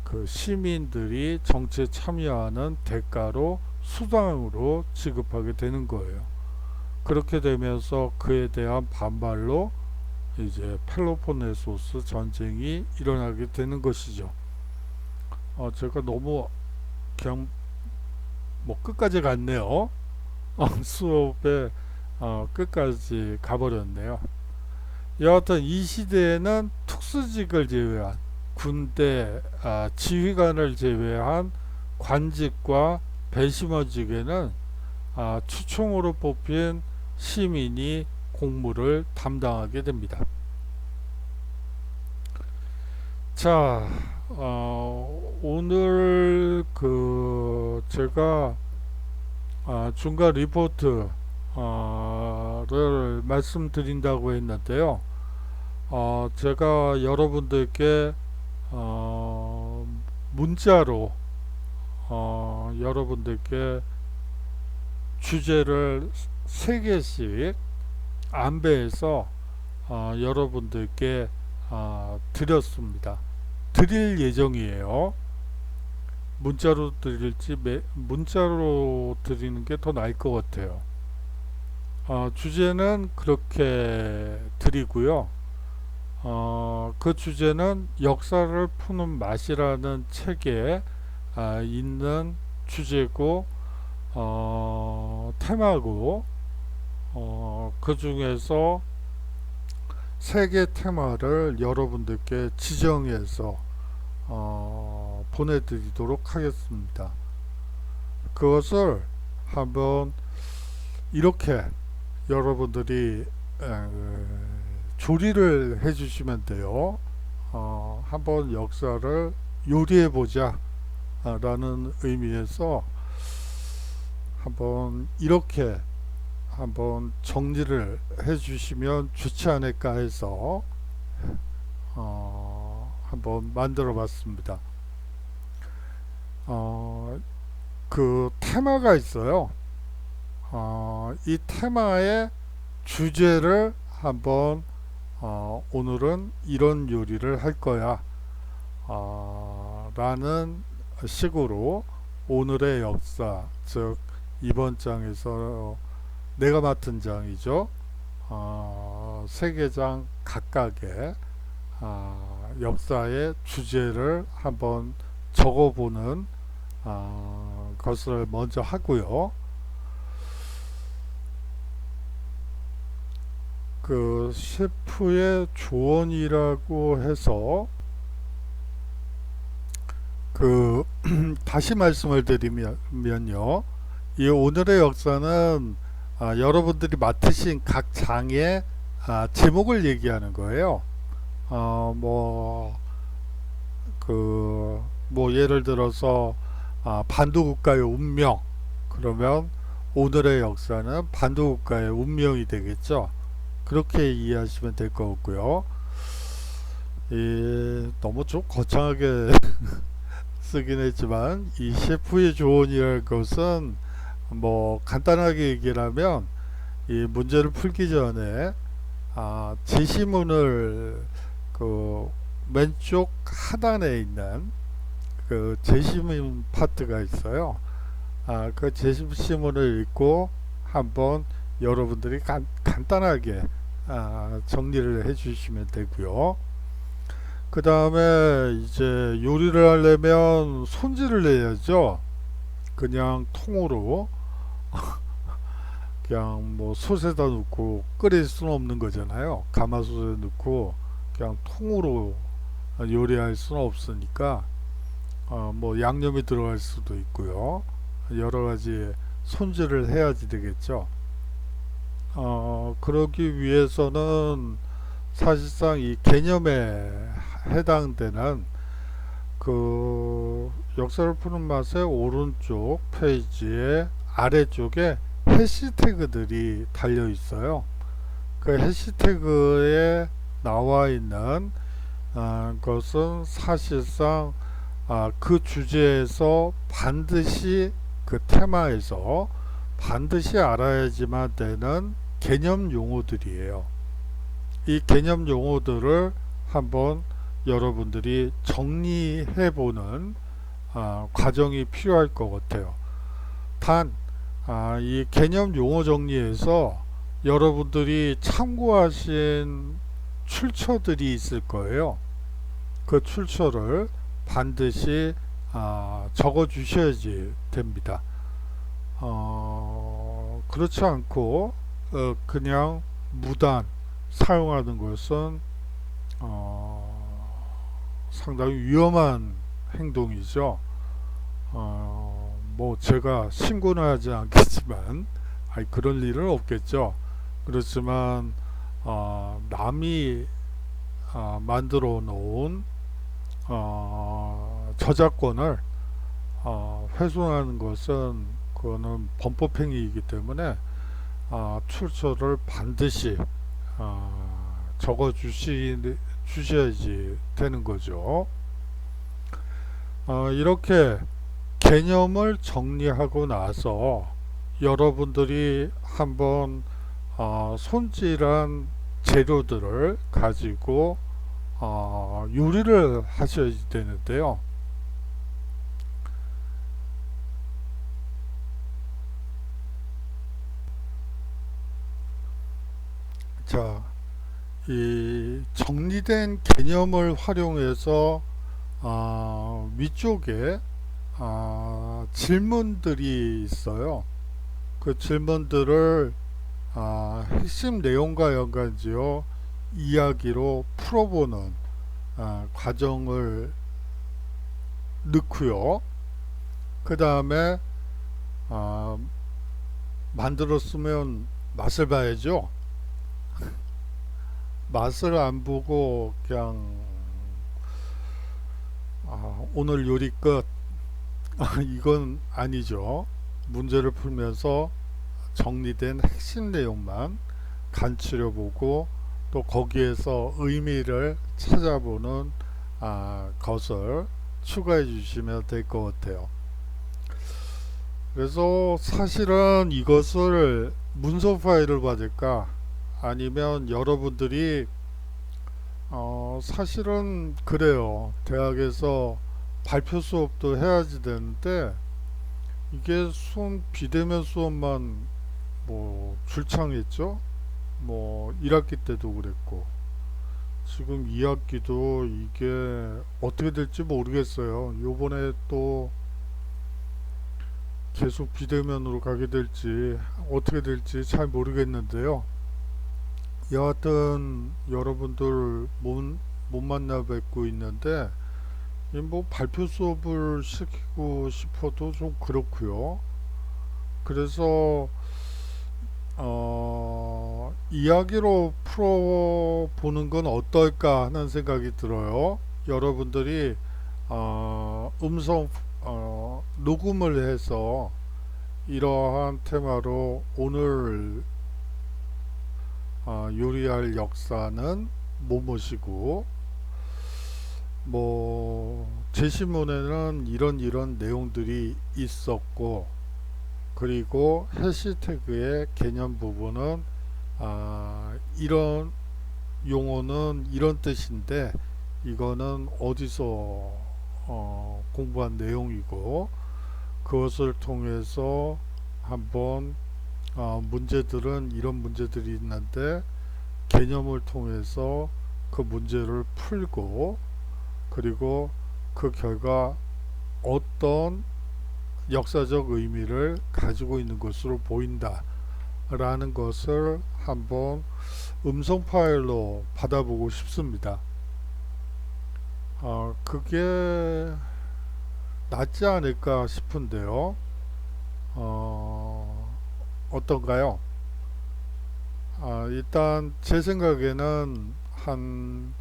Speaker 1: 그 시민들이 정치에 참여하는 대가로 수당으로 지급하게 되는 거예요. 그렇게 되면서 그에 대한 반발로 이제 펠로폰네소스 전쟁이 일어나게 되는 것이죠. 제가 너무 그냥 끝까지 갔네요. 수업에 끝까지 가버렸네요. 여하튼 이 시대에는 특수직을 제외한 군대 지휘관을 제외한 관직과 배심원직에는 추총으로 뽑힌 시민이 공무를 담당하게 됩니다. 자, 오늘 제가 중간 리포트를 말씀드린다고 했는데요. 제가 여러분들께 문자로 여러분들께 주제를 3개씩 안배해서 여러분들께 드릴 예정이에요. 문자로 드릴지 문자로 드리는 게 더 나을 것 같아요. 주제는 그렇게 드리고요. 그 주제는 역사를 푸는 맛이라는 책에 있는 주제고 테마고, 그 중에서 3개 테마를 여러분들께 지정해서 보내드리도록 하겠습니다. 그것을 한번 이렇게 여러분들이 조리를 해주시면 돼요. 한번 역사를 요리해 보자 라는 의미에서 한번 이렇게 한번 정리를 해 주시면 좋지 않을까 해서 한번 만들어 봤습니다. 그 테마가 있어요. 이 테마의 주제를 한번 오늘은 이런 요리를 할 거야 라는 식으로 오늘의 역사, 즉 이번 장에서 내가 맡은 장이죠. 세 개 장 각각의 역사의 주제를 한번 적어보는 것을 먼저 하고요. 그 셰프의 조언이라고 해서 그 다시 말씀을 드리면요, 이 오늘의 역사는 여러분들이 맡으신 각 장의 제목을 얘기하는 거예요. 뭐 예를 들어서 반도국가의 운명, 그러면 오늘의 역사는 반도국가의 운명이 되겠죠. 그렇게 이해하시면 될 것 같고요. 너무 좀 거창하게 쓰긴 했지만 이 셰프의 조언이랄 것은 뭐 간단하게 얘기를 하면 이 문제를 풀기 전에 제시문을 그 왼쪽 하단에 있는 그 제시문 파트가 있어요. 그 제시문을 읽고 한번 여러분들이 간단하게 정리를 해 주시면 되고요. 그 다음에 이제 요리를 하려면 손질을 해야죠. 그냥 통으로 그냥 뭐 솥에다 넣고 끓일 수는 없는 거잖아요. 가마솥에 넣고 그냥 통으로 요리할 수는 없으니까 뭐 양념이 들어갈 수도 있고요. 여러 가지 손질을 해야지 되겠죠. 그러기 위해서는 사실상 이 개념에 해당되는 그 역사를 푸는 맛의 오른쪽 페이지의 아래쪽에 해시태그들이 달려 있어요. 그 해시태그에 나와 있는 것은 사실상 그 주제에서 반드시 그 테마에서 반드시 알아야지만 되는 개념 용어들이에요. 이 개념 용어들을 한번 여러분들이 정리해 보는 과정이 필요할 것 같아요. 단, 이 개념 용어 정리에서 여러분들이 참고하신 출처들이 있을 거예요. 그 출처를 반드시 적어 주셔야지 됩니다. 그렇지 않고 그냥 무단 사용하는 것은 상당히 위험한 행동이죠. 뭐 제가 신고는 하지 않겠지만 그런 일은 없겠죠. 그렇지만 남이 만들어 놓은 저작권을 훼손하는 것은 그거는 범법행위이기 때문에 출처를 반드시 적어 주셔야지 되는 거죠. 이렇게 개념을 정리하고 나서 여러분들이 한번 손질한 재료들을 가지고 요리를 하셔야 되는데요. 자, 이 정리된 개념을 활용해서 위쪽에 질문들이 있어요. 그 질문들을 핵심 내용과 연관지어 이야기로 풀어보는 과정을 넣고요. 그 다음에 만들었으면 맛을 봐야죠. 맛을 안 보고 그냥 오늘 요리 끝. 이건 아니죠. 문제를 풀면서 정리된 핵심 내용만 간추려 보고 또 거기에서 의미를 찾아보는 것을 추가해 주시면 될 것 같아요. 그래서 사실은 이것을 문서 파일을 받을까 아니면 여러분들이 사실은 그래요. 대학에서 발표 수업도 해야지 되는데 이게 수업 비대면 수업만 뭐 줄창했죠. 뭐 1학기 때도 그랬고 지금 2학기도 이게 어떻게 될지 모르겠어요. 요번에 또 계속 비대면으로 가게 될지 어떻게 될지 잘 모르겠는데요. 여하튼 여러분들 못 만나 뵙고 있는데 이 뭐 발표 수업을 시키고 싶어도 좀 그렇고요. 그래서 이야기로 풀어보는 건 어떨까 하는 생각이 들어요. 여러분들이 음성 녹음을 해서 이러한 테마로 오늘 요리할 역사는 뭐뭐시고 뭐 제시문에는 이런 내용들이 있었고 그리고 해시태그의 개념 부분은 이런 용어는 이런 뜻인데 이거는 어디서 공부한 내용이고 그것을 통해서 한번 문제들은 이런 문제들이 있는데 개념을 통해서 그 문제를 풀고 그리고 그 결과 어떤 역사적 의미를 가지고 있는 것으로 보인다 라는 것을 한번 음성 파일로 받아보고 싶습니다. 그게 낫지 않을까 싶은데요. 어떤가요? 일단 제 생각에는 한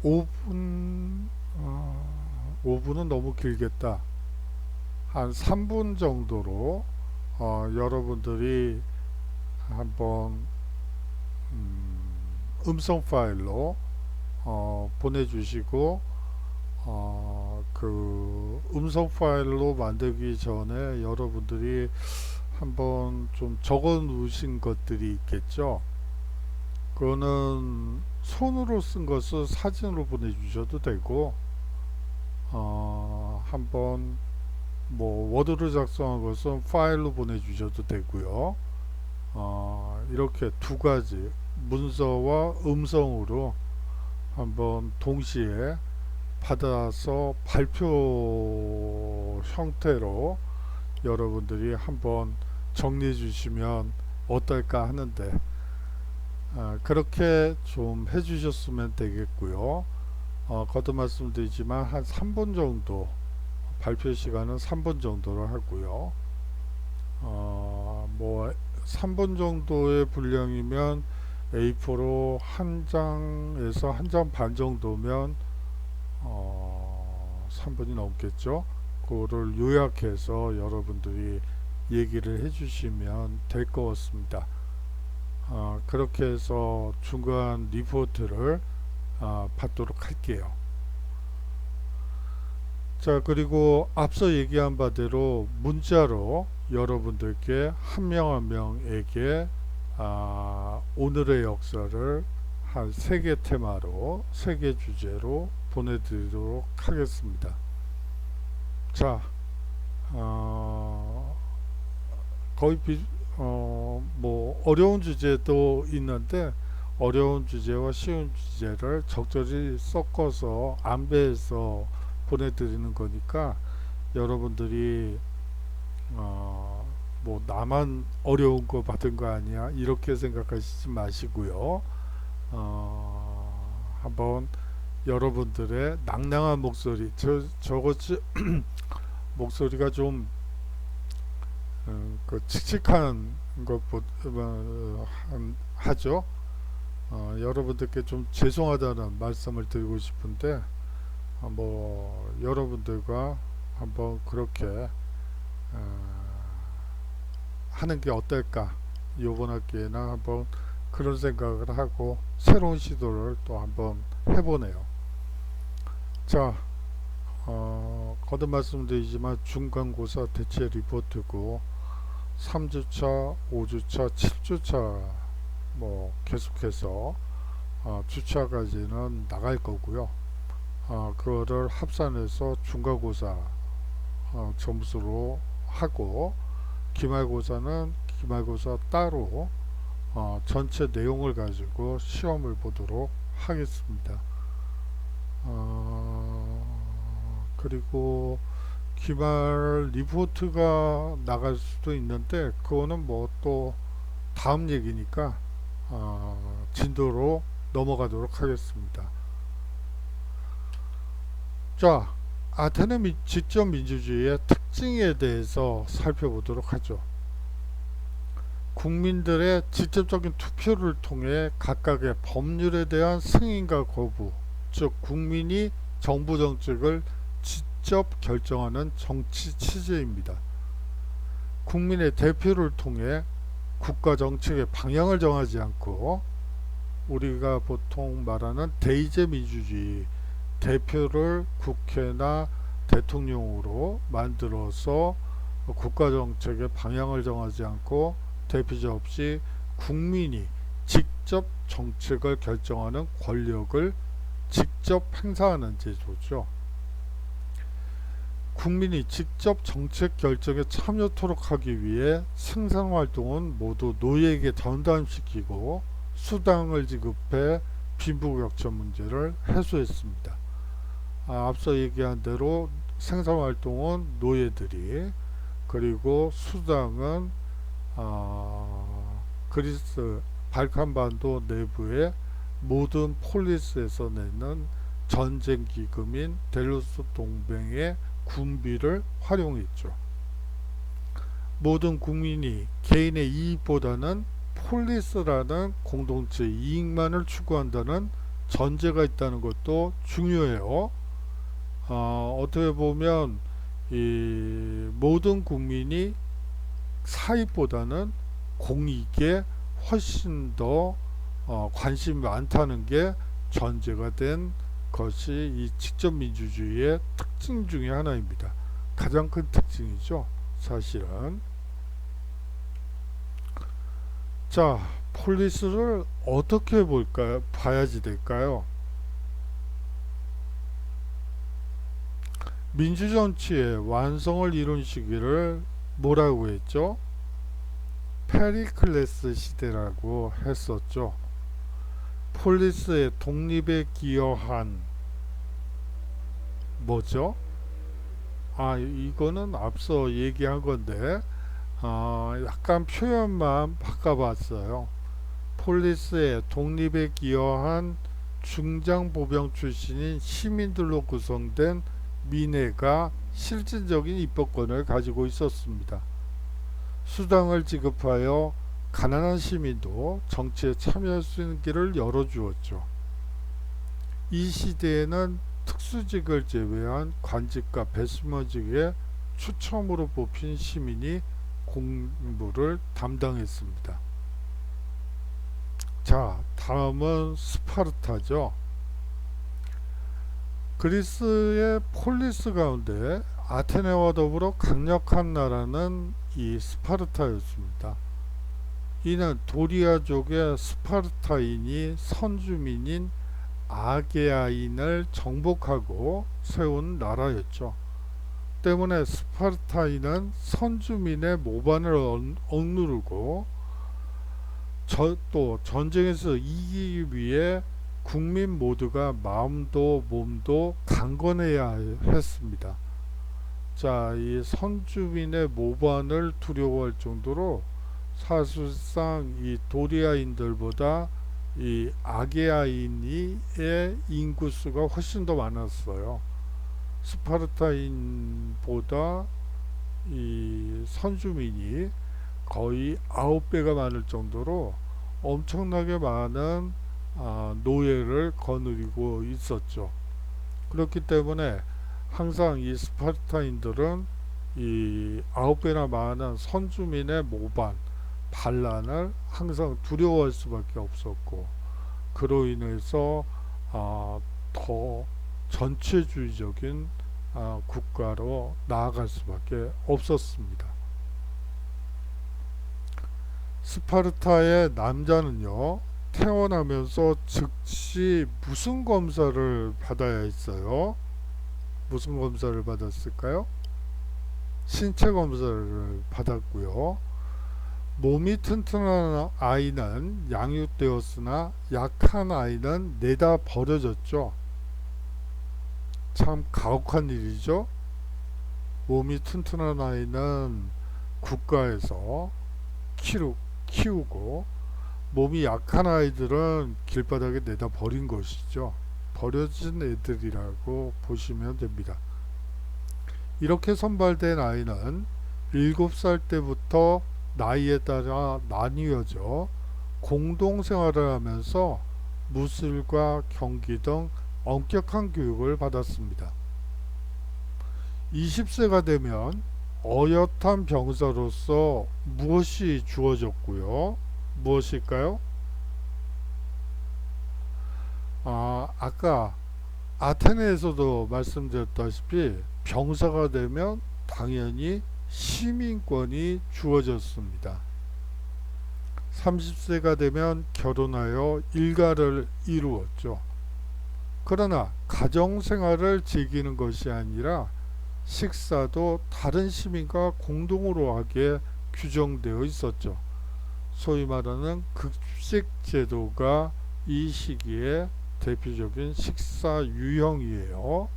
Speaker 1: 5분, 5분은 너무 길겠다. 한 3분 정도로 여러분들이 한번 음성 파일로 보내주시고 그 음성 파일로 만들기 전에 여러분들이 한번 좀 적어 놓으신 것들이 있겠죠. 그거는 손으로 쓴 것을 사진으로 보내주셔도 되고 한번 뭐 워드로 작성한 것은 파일로 보내주셔도 되고요. 이렇게 두 가지 문서와 음성으로 한번 동시에 받아서 발표 형태로 여러분들이 한번 정리해 주시면 어떨까 하는데 그렇게 좀 해 주셨으면 되겠고요. 거듭 말씀드리지만 한 3분 정도 발표 시간은 3분 정도로 하고요. 뭐 3분 정도의 분량이면 A4로 한 장에서 한 장 반 정도면 3분이 넘겠죠. 그거를 요약해서 여러분들이 얘기를 해주시면 될 것 같습니다. 그렇게 해서 중간 리포트를 받도록 할게요. 자, 그리고 앞서 얘기한 바대로 문자로 여러분들께 한 명 한 명에게 오늘의 역사를 한 3개 테마로 3개 주제로 보내드리도록 하겠습니다. 자, 거의 뭐 어려운 주제도 있는데 어려운 주제와 쉬운 주제를 적절히 섞어서 안배해서 보내드리는 거니까 여러분들이 뭐 나만 어려운 거 받은 거 아니야 이렇게 생각하시지 마시고요. 한번 여러분들의 낭낭한 목소리 저것이 목소리가 좀 그 칙칙한 하죠. 여러분들께 좀 죄송하다는 말씀을 드리고 싶은데 여러분들과 한번 그렇게 하는 게 어떨까, 요번 학기에는 한번 그런 생각을 하고 새로운 시도를 또 한번 해보네요. 자, 거듭 말씀드리지만 중간고사 대체 리포트고 3주차, 5주차, 7주차 계속해서 주차까지는 나갈 거고요. 그거를 합산해서 중간고사 점수로 하고, 기말고사는 기말고사 따로 전체 내용을 가지고 시험을 보도록 하겠습니다. 그리고 기말 리포트가 나갈 수도 있는데 그거는 또 다음 얘기니까 진도로 넘어가도록 하겠습니다. 자, 아테네 직접 민주주의의 특징에 대해서 살펴보도록 하죠. 국민들의 직접적인 투표를 통해 각각의 법률에 대한 승인과 거부, 즉 국민이 정부 정책을 직접 결정하는 정치 체제입니다. 국민의 대표를 통해 국가 정책의 방향을 정하지 않고, 우리가 보통 말하는 대의제 민주주의, 대표를 국회나 대통령으로 만들어서 국가 정책의 방향을 정하지 않고 대표자 없이 국민이 직접 정책을 결정하는 권력을 직접 행사하는 제도죠. 국민이 직접 정책 결정에 참여토록 하기 위해 생산활동은 모두 노예에게 전담시키고 수당을 지급해 빈부격차 문제를 해소했습니다. 앞서 얘기한 대로 생산활동은 노예들이, 그리고 수당은 그리스 발칸반도 내부의 모든 폴리스에서 내는 전쟁기금인 델로스 동맹의 군비를 활용했죠. 모든 국민이 개인의 이익보다는 폴리스라는 공동체 이익만을 추구한다는 전제가 있다는 것도 중요해요. 어떻게 보면 이 모든 국민이 사익보다는 공익에 훨씬 더 관심이 많다는 게 전제가 된 것이 이 직접민주주의의 특징 중에 하나입니다. 가장 큰 특징이죠, 사실은. 자, 폴리스를 어떻게 봐야지 될까요? 민주정치의 완성을 이룬 시기를 뭐라고 했죠? 페리클레스 시대라고 했었죠. 폴리스의 독립에 기여한 뭐죠? 이거는 앞서 얘기한 건데 약간 표현만 바꿔봤어요. 폴리스의 독립에 기여한 중장보병 출신인 시민들로 구성된 민회가 실질적인 입법권을 가지고 있었습니다. 수당을 지급하여 가난한 시민도 정치에 참여할 수 있는 길을 열어주었죠. 이 시대에는 특수직을 제외한 관직과 배수머직에 추첨으로 뽑힌 시민이 공부를 담당했습니다. 자, 다음은 스파르타죠. 그리스의 폴리스 가운데 아테네와 더불어 강력한 나라는 이 스파르타였습니다. 이는 도리아족의 스파르타인이 선주민인 아게아인을 정복하고 세운 나라였죠. 때문에 스파르타인은 선주민의 모반을 억누르고 또 전쟁에서 이기기 위해 국민 모두가 마음도 몸도 강건해야 했습니다. 자, 이 선주민의 모반을 두려워할 정도로 사실상 이 도리아인들보다 이 아게아인의 인구수가 훨씬 더 많았어요. 스파르타인보다 이 선주민이 거의 9배가 많을 정도로 엄청나게 많은 노예를 거느리고 있었죠. 그렇기 때문에 항상 이 스파르타인들은 이 9배나 많은 선주민의 모반, 반란을 항상 두려워할 수밖에 없었고, 그로 인해서 더 전체주의적인 국가로 나아갈 수밖에 없었습니다. 스파르타의 남자는요, 태어나면서 즉시 무슨 검사를 받아야 했어요? 무슨 검사를 받았을까요? 신체 검사를 받았고요. 몸이 튼튼한 아이는 양육되었으나 약한 아이는 내다 버려졌죠. 참 가혹한 일이죠. 몸이 튼튼한 아이는 국가에서 키우고 몸이 약한 아이들은 길바닥에 내다 버린 것이죠. 버려진 애들이라고 보시면 됩니다. 이렇게 선발된 아이는 7살 때부터 나이에 따라 나뉘어져 공동생활을 하면서 무술과 경기 등 엄격한 교육을 받았습니다. 20세가 되면 어엿한 병사로서 무엇이 주어졌고요? 무엇일까요? 아까 아테네에서도 말씀드렸다시피 병사가 되면 당연히 시민권이 주어졌습니다. 30세가 되면 결혼하여 일가를 이루었죠. 그러나 가정생활을 즐기는 것이 아니라 식사도 다른 시민과 공동으로 하기에 규정되어 있었죠. 소위 말하는 급식 제도가 이 시기에 대표적인 식사 유형이에요.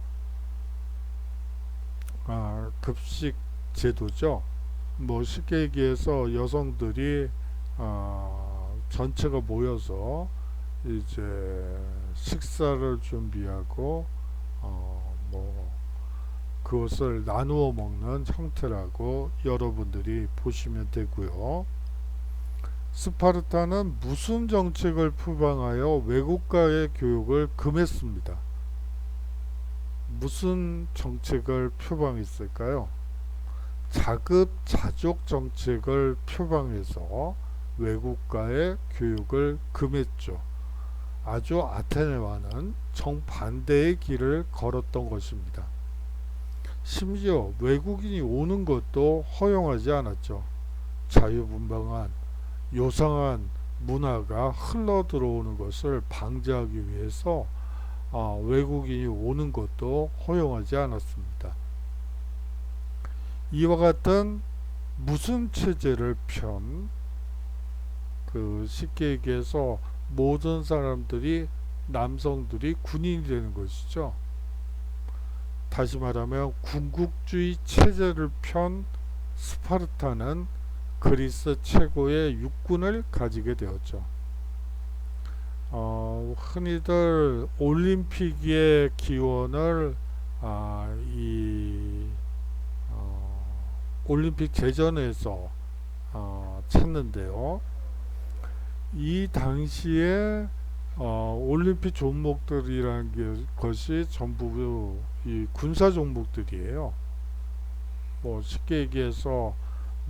Speaker 1: 급식 제도죠. 뭐 쉽게 얘기해서 여성들이 전체가 모여서 이제 식사를 준비하고 뭐 그것을 나누어 먹는 형태라고 여러분들이 보시면 되고요. 스파르타는 무슨 정책을 표방하여 외국과의 교육을 금했습니다. 무슨 정책을 표방했을까요? 자급자족 정책을 표방해서 외국과의 교육을 금했죠. 아주 아테네와는 정반대의 길을 걸었던 것입니다. 심지어 외국인이 오는 것도 허용하지 않았죠. 자유분방한 요상한 문화가 흘러 들어오는 것을 방지하기 위해서 외국인이 오는 것도 허용하지 않았습니다. 이와 같은 무슨 체제를 쉽게 얘기해서 모든 사람들이 남성들이 군인이 되는 것이죠. 다시 말하면 군국주의 체제를 편 스파르타는 그리스 최고의 육군을 가지게 되었죠. 흔히들 올림픽의 기원을 올림픽 제전에서 찾는데요. 이 당시에 올림픽 종목들이라는 것이 전부 이 군사 종목들이에요. 뭐 쉽게 얘기해서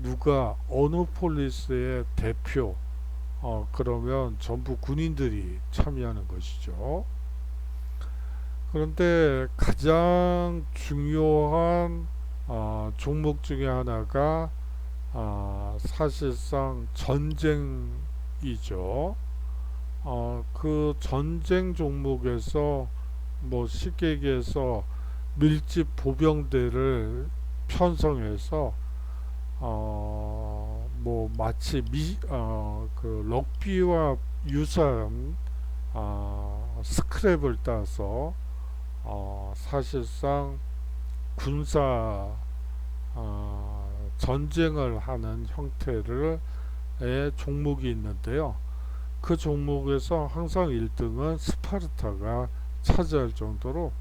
Speaker 1: 누가 어느 폴리스의 대표 그러면 전부 군인들이 참여하는 것이죠. 그런데 가장 중요한 종목 중에 하나가 사실상 전쟁이죠. 그 전쟁 종목에서 뭐 쉽게 얘기해서 밀집 보병대를 편성해서 뭐 마치 그 럭비와 유사한 스크랩을 따서 사실상 군사 전쟁을 하는 형태의 종목이 있는데요. 그 종목에서 항상 1등은 스파르타가 차지할 정도로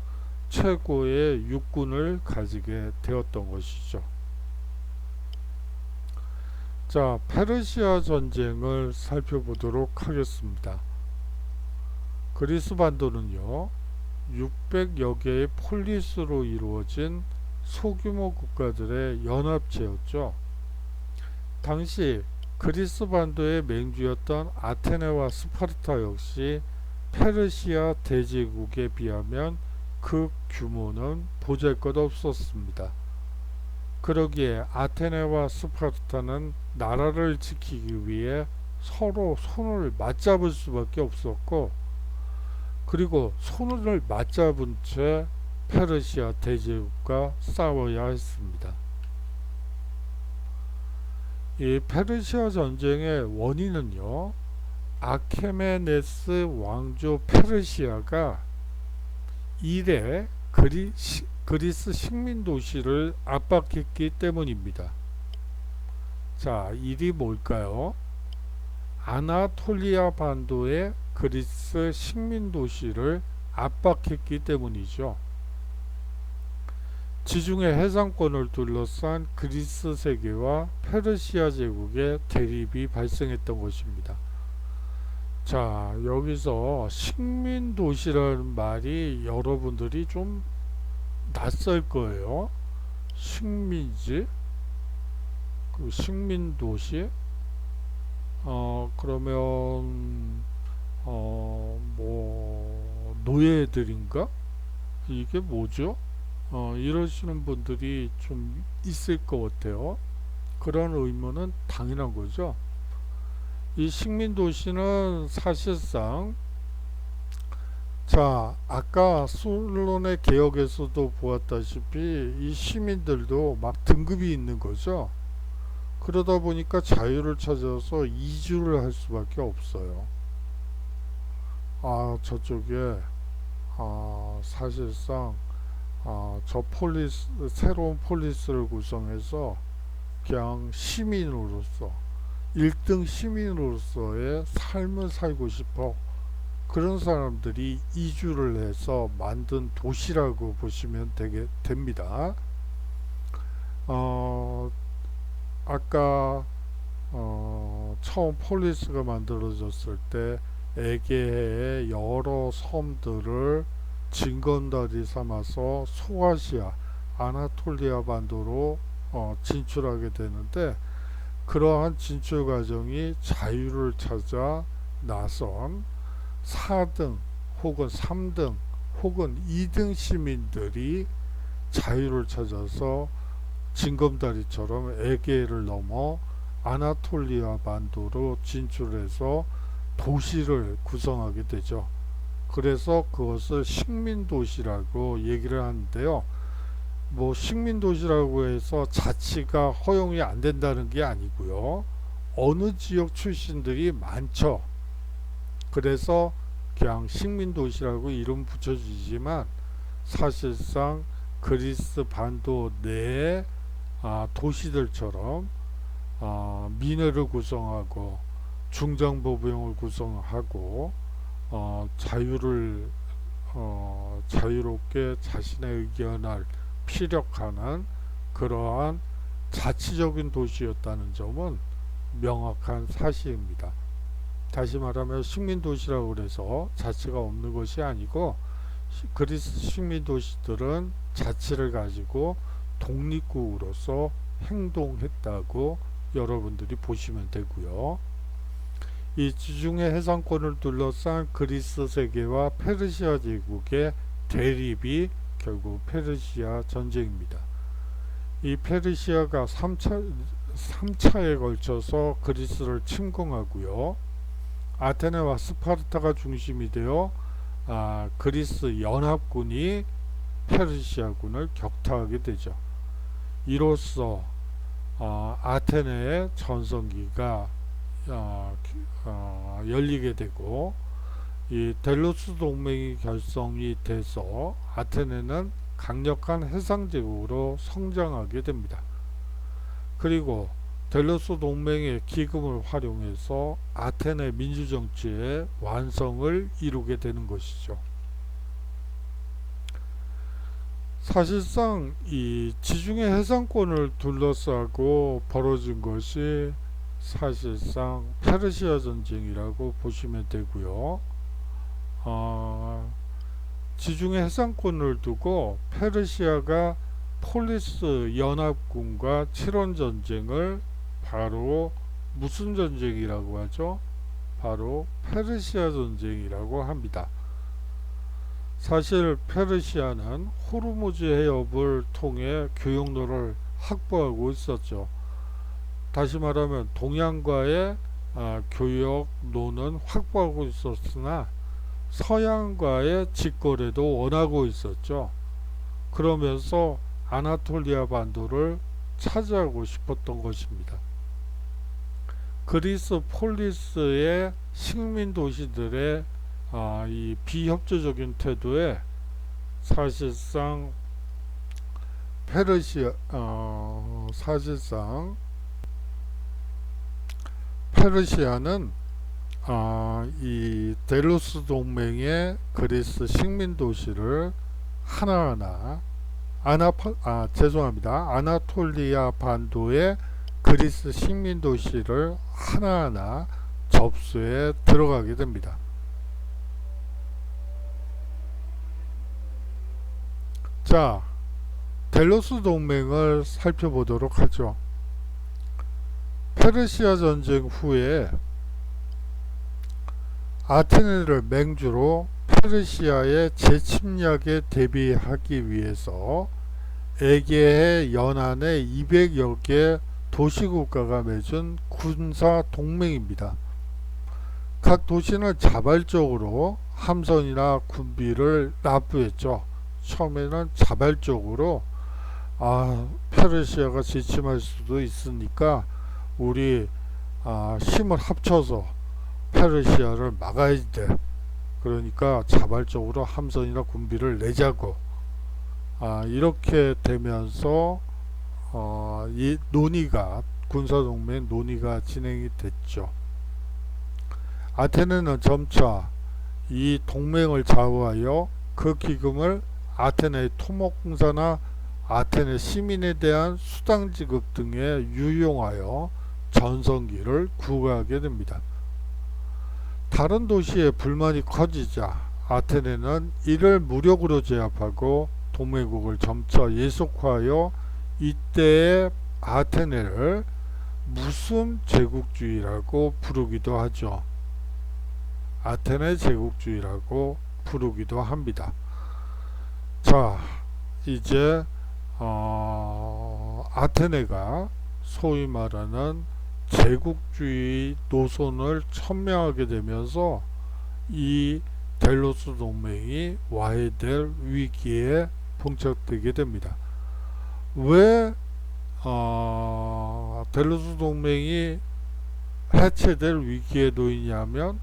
Speaker 1: 최고의 육군을 가지게 되었던 것이죠. 자, 페르시아 전쟁을 살펴보도록 하겠습니다. 그리스 반도는요, 600여 개의 폴리스로 이루어진 소규모 국가들의 연합체였죠. 당시 그리스 반도의 맹주였던 아테네와 스파르타 역시 페르시아 대제국에 비하면 그 규모는 보잘것없었습니다. 그러기에 아테네와 스파르타는 나라를 지키기 위해 서로 손을 맞잡을 수밖에 없었고, 그리고 손을 맞잡은 채 페르시아 대제국과 싸워야 했습니다. 이 페르시아 전쟁의 원인은요, 아케메네스 왕조 페르시아가 이래 그리스 식민 도시를 압박했기 때문입니다. 자, 일이 뭘까요? 아나톨리아 반도의 그리스 식민 도시를 압박했기 때문이죠. 지중해 해상권을 둘러싼 그리스 세계와 페르시아 제국의 대립이 발생했던 것입니다. 자, 여기서 식민 도시라는 말이 여러분들이 좀 낯설 거예요. 식민지, 그 식민 도시. 그러면 뭐 노예들인가? 이게 뭐죠? 이러시는 분들이 좀 있을 것 같아요. 그런 의문은 당연한 거죠. 이 식민 도시는 사실상, 자, 아까 솔론의 개혁에서도 보았다시피 이 시민들도 막 등급이 있는 거죠. 그러다 보니까 자유를 찾아서 이주를 할 수밖에 없어요. 저쪽에 사실상 저 새로운 폴리스를 구성해서 그냥 시민으로서 1등 시민으로서의 삶을 살고 싶어, 그런 사람들이 이주를 해서 만든 도시라고 보시면 됩니다. 아까 처음 폴리스가 만들어졌을 때 에게해의 여러 섬들을 징검다리 삼아서 소아시아, 아나톨리아 반도로 진출하게 되는데, 그러한 진출 과정이 자유를 찾아 나선 4등 혹은 3등 혹은 2등 시민들이 자유를 찾아서 징검다리처럼 에게해를 넘어 아나톨리아 반도로 진출해서 도시를 구성하게 되죠. 그래서 그것을 식민도시라고 얘기를 하는데요. 뭐 식민도시라고 해서 자치가 허용이 안 된다는 게 아니고요. 어느 지역 출신들이 많죠. 그래서 그냥 식민도시라고 이름 붙여주지만 사실상 그리스 반도 내의 도시들처럼 민회를 구성하고 중장보병을 구성하고 자유롭게 자신의 의견을 피력하는 그러한 자치적인 도시였다는 점은 명확한 사실입니다. 다시 말하면 식민도시라고 해서 자치가 없는 것이 아니고, 그리스 식민도시들은 자치를 가지고 독립국으로서 행동했다고 여러분들이 보시면 되고요. 이 지중해 해상권을 둘러싼 그리스 세계와 페르시아 제국의 대립이 결국 페르시아 전쟁입니다. 이 페르시아가 3차에 걸쳐서 그리스를 침공하고요. 아테네와 스파르타가 중심이 되어 그리스 연합군이 페르시아군을 격타하게 되죠. 이로써 아테네의 전성기가 열리게 되고, 이 델로스 동맹이 결성이 돼서 아테네는 강력한 해상제국으로 성장하게 됩니다. 그리고 델로스 동맹의 기금을 활용해서 아테네 민주정치의 완성을 이루게 되는 것이죠. 사실상 이 지중해 해상권을 둘러싸고 벌어진 것이 사실상 페르시아 전쟁이라고 보시면 되고요. 지중해 해상권을 두고 페르시아가 폴리스 연합군과 치른 전쟁을 바로 무슨 전쟁이라고 하죠? 바로 페르시아 전쟁이라고 합니다. 사실 페르시아는 호르무즈 해협을 통해 교역로를 확보하고 있었죠. 다시 말하면 동양과의 교역로는 확보하고 있었으나 서양과의 직거래도 원하고 있었죠. 그러면서 아나톨리아 반도를 차지하고 싶었던 것입니다. 그리스 폴리스의 식민 도시들의 이 비협조적인 태도에 사실상 페르시아는 이 델로스 동맹의 그리스 식민 도시를 하나하나 아나톨리아 반도의 그리스 식민 도시를 하나하나 접수해 들어가게 됩니다. 자, 델로스 동맹을 살펴보도록 하죠. 페르시아 전쟁 후에 아테네를 맹주로 페르시아의 재침략에 대비하기 위해서 에게해 연안에 200여 개 도시국가가 맺은 군사 동맹입니다. 각 도시는 자발적으로 함선이나 군비를 납부했죠. 처음에는 자발적으로 페르시아가 지침할 수도 있으니까 우리 힘을 합쳐서 페르시아를 막아야 돼. 그러니까 자발적으로 함선이나 군비를 내자고 이렇게 되면서 이 논의가 군사동맹 논의가 진행이 됐죠. 아테네는 점차 이 동맹을 좌우하여 그 기금을 아테네의 토목공사나 아테네 시민에 대한 수당 지급 등에 유용하여 전성기를 구가하게 됩니다. 다른 도시의 불만이 커지자 아테네는 이를 무력으로 제압하고 동맹국을 점차 예속화하여 이때의 아테네를 무슨 제국주의라고 부르기도 하죠. 아테네 제국주의라고 부르기도 합니다. 자, 이제 아테네가 소위 말하는 제국주의 노선을 천명하게 되면서 이 델로스 동맹이 와해될 위기에 봉착되게 됩니다. 왜 델로스 동맹이 해체될 위기에 놓이냐면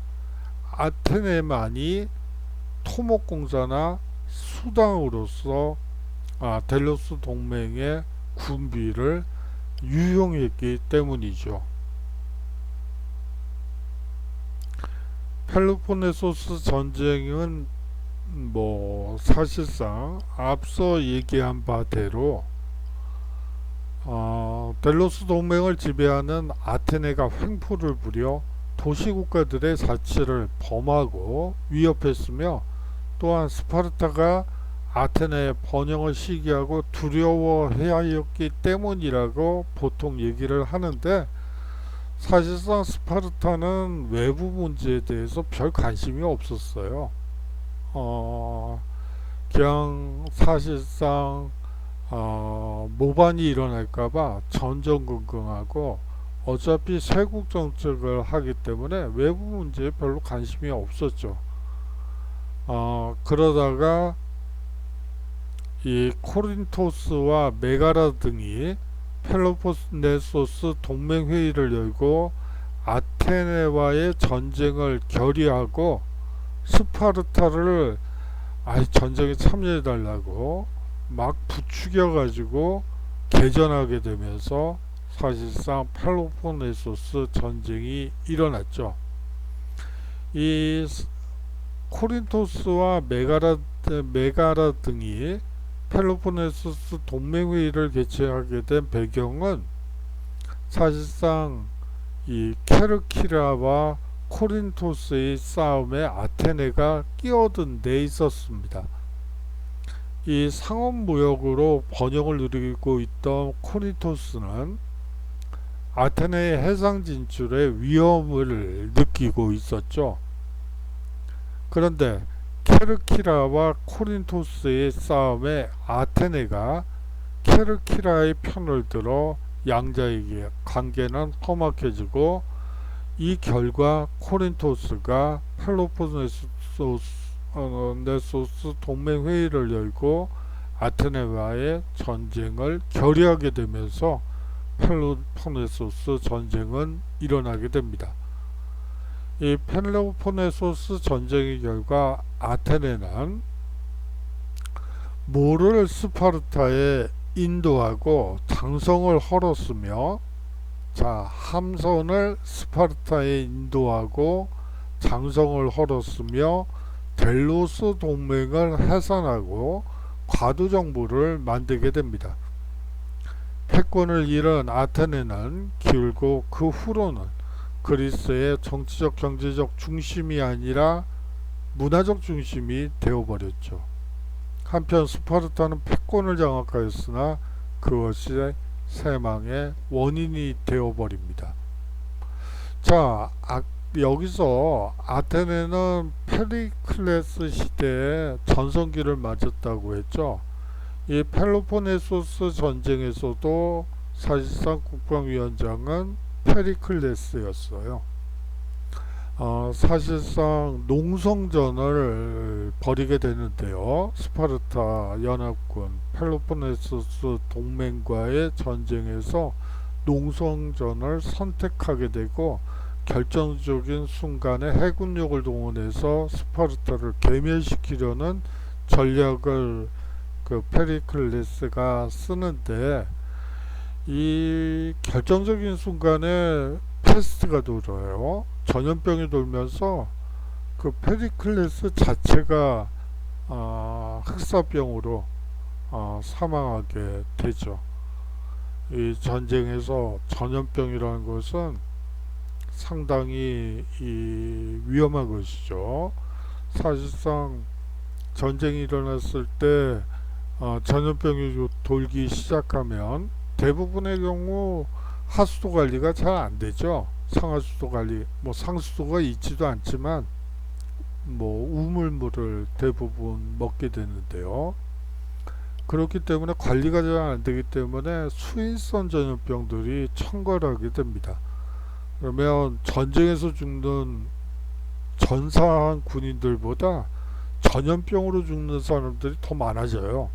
Speaker 1: 아테네만이 토목공사나 수당으로서 델로스 동맹의 군비를 유용했기 때문이죠. 펠로폰네소스 전쟁은 사실상 앞서 얘기한 바대로 델로스 동맹을 지배하는 아테네가 횡포를 부려 도시국가들의 자치를 범하고 위협했으며, 또한 스파르타가 아테네의 번영을 시기하고 두려워해하였기 때문이라고 보통 얘기를 하는데, 사실상 스파르타는 외부 문제에 대해서 별 관심이 없었어요. 그냥 사실상 모반이 일어날까봐 전전긍긍하고 어차피 쇄국 정책을 하기 때문에 외부 문제에 별로 관심이 없었죠. 그러다가 이 코린토스와 메가라 등이 펠로폰네소스 동맹회의를 열고 아테네와의 전쟁을 결의하고 스파르타를 전쟁에 참여해달라고 막 부추겨 가지고 개전하게 되면서 사실상 펠로폰네소스 전쟁이 일어났죠. 이 코린토스와 메가라 등이 펠로폰네소스 동맹회의를 개최하게 된 배경은 사실상 이 케르키라와 코린토스의 싸움에 아테네가 끼어든 데 있었습니다. 이 상업무역으로 번영을 누리고 있던 코린토스는 아테네의 해상 진출에 위험을 느끼고 있었죠. 그런데 케르키라와 코린토스의 싸움에 아테네가 케르키라의 편을 들어 양자의 관계는 험악해지고, 이 결과 코린토스가 펠로폰네소스 동맹회의를 열고 아테네와의 전쟁을 결의하게 되면서 펠로폰네소스 전쟁은 일어나게 됩니다. 이 펠로폰네소스 전쟁의 결과 아테네는 모를 스파르타에 인도하고 장성을 헐었으며, 자, 함선을 스파르타에 인도하고 장성을 헐었으며 델로스 동맹을 해산하고 과도정부를 만들게 됩니다. 패권을 잃은 아테네는 길고 그 후로는 그리스의 정치적 경제적 중심이 아니라 문화적 중심이 되어버렸죠. 한편 스파르타는 패권을 장악하였으나 그것이 패망의 원인이 되어버립니다. 자, 여기서 아테네는 페리클레스 시대에 전성기를 맞았다고 했죠. 이 펠로폰네소스 전쟁에서도 사실상 국방위원장은 페리클레스였어요. 사실상 농성전을 벌이게 되는데요. 스파르타 연합군 펠로폰네소스 동맹과의 전쟁에서 농성전을 선택하게 되고, 결정적인 순간에 해군력을 동원해서 스파르타를 괴멸시키려는 전략을 그 페리클레스가 쓰는데, 이 결정적인 순간에 패스트가 돌아요. 전염병이 돌면서 그 페리클레스 자체가 흑사병으로 사망하게 되죠. 이 전쟁에서 전염병이라는 것은 상당히 위험한 것이죠. 사실상 전쟁이 일어났을 때 전염병이 돌기 시작하면 대부분의 경우 하수도 관리가 잘 안 되죠. 상하수도 관리, 뭐 상수도가 있지도 않지만 뭐 우물물을 대부분 먹게 되는데요. 그렇기 때문에 관리가 잘 안 되기 때문에 수인성 전염병들이 청결하게 됩니다. 그러면 전쟁에서 죽는 전사한 군인들보다 전염병으로 죽는 사람들이 더 많아져요.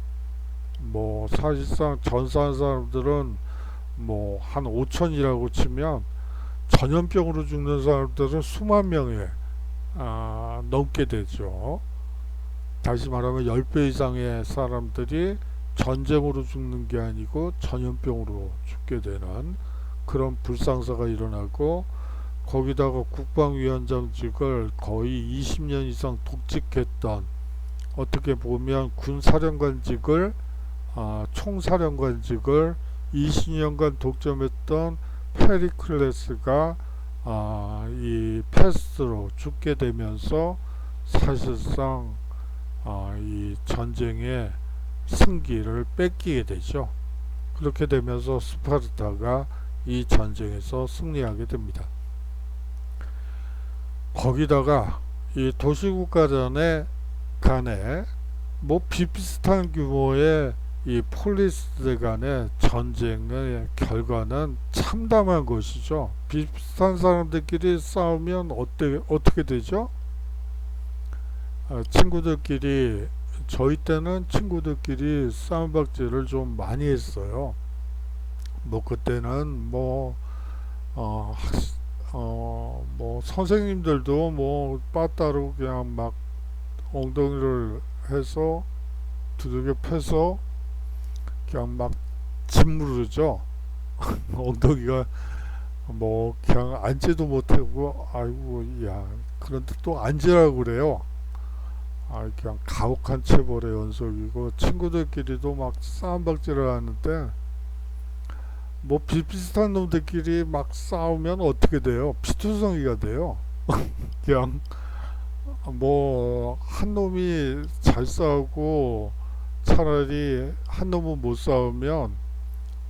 Speaker 1: 뭐 사실상 전사한 사람들은 뭐 한 5천이라고 치면 전염병으로 죽는 사람들은 수만 명에 넘게 되죠. 다시 말하면 10배 이상의 사람들이 전쟁으로 죽는 게 아니고 전염병으로 죽게 되는 그런 불상사가 일어나고, 거기다가 국방위원장직을 거의 20년 이상 독직했던, 어떻게 보면 군사령관직을 총사령관직을 20년간 독점했던 페리클레스가 이 패스트로 죽게 되면서 사실상 이 전쟁의 승기를 뺏기게 되죠. 그렇게 되면서 스파르타가 이 전쟁에서 승리하게 됩니다. 거기다가 이 도시국가 간에 뭐 비슷한 규모의 이 폴리스들 간의 전쟁의 결과는 참담한 것이죠. 비슷한 사람들끼리 싸우면 어떻게 되죠? 친구들끼리, 저희 때는 친구들끼리 싸움박질을 좀 많이 했어요. 뭐 그때는 뭐 선생님들도 뭐 빠따로 그냥 막 엉덩이를 해서 두들겨 패서 그냥 막 짓무르죠. 엉덩이가 뭐 그냥 앉지도 못하고, 아이고 야, 그런데 또 앉으라고 그래요. 그냥 가혹한 체벌의 연속이고, 친구들끼리도 막 싸움박질을 하는데 뭐 비슷한 놈들끼리 막 싸우면 어떻게 돼요? 피투성이가 돼요. 그냥 뭐 한 놈이 잘 싸우고 차라리 한 놈은 못 싸우면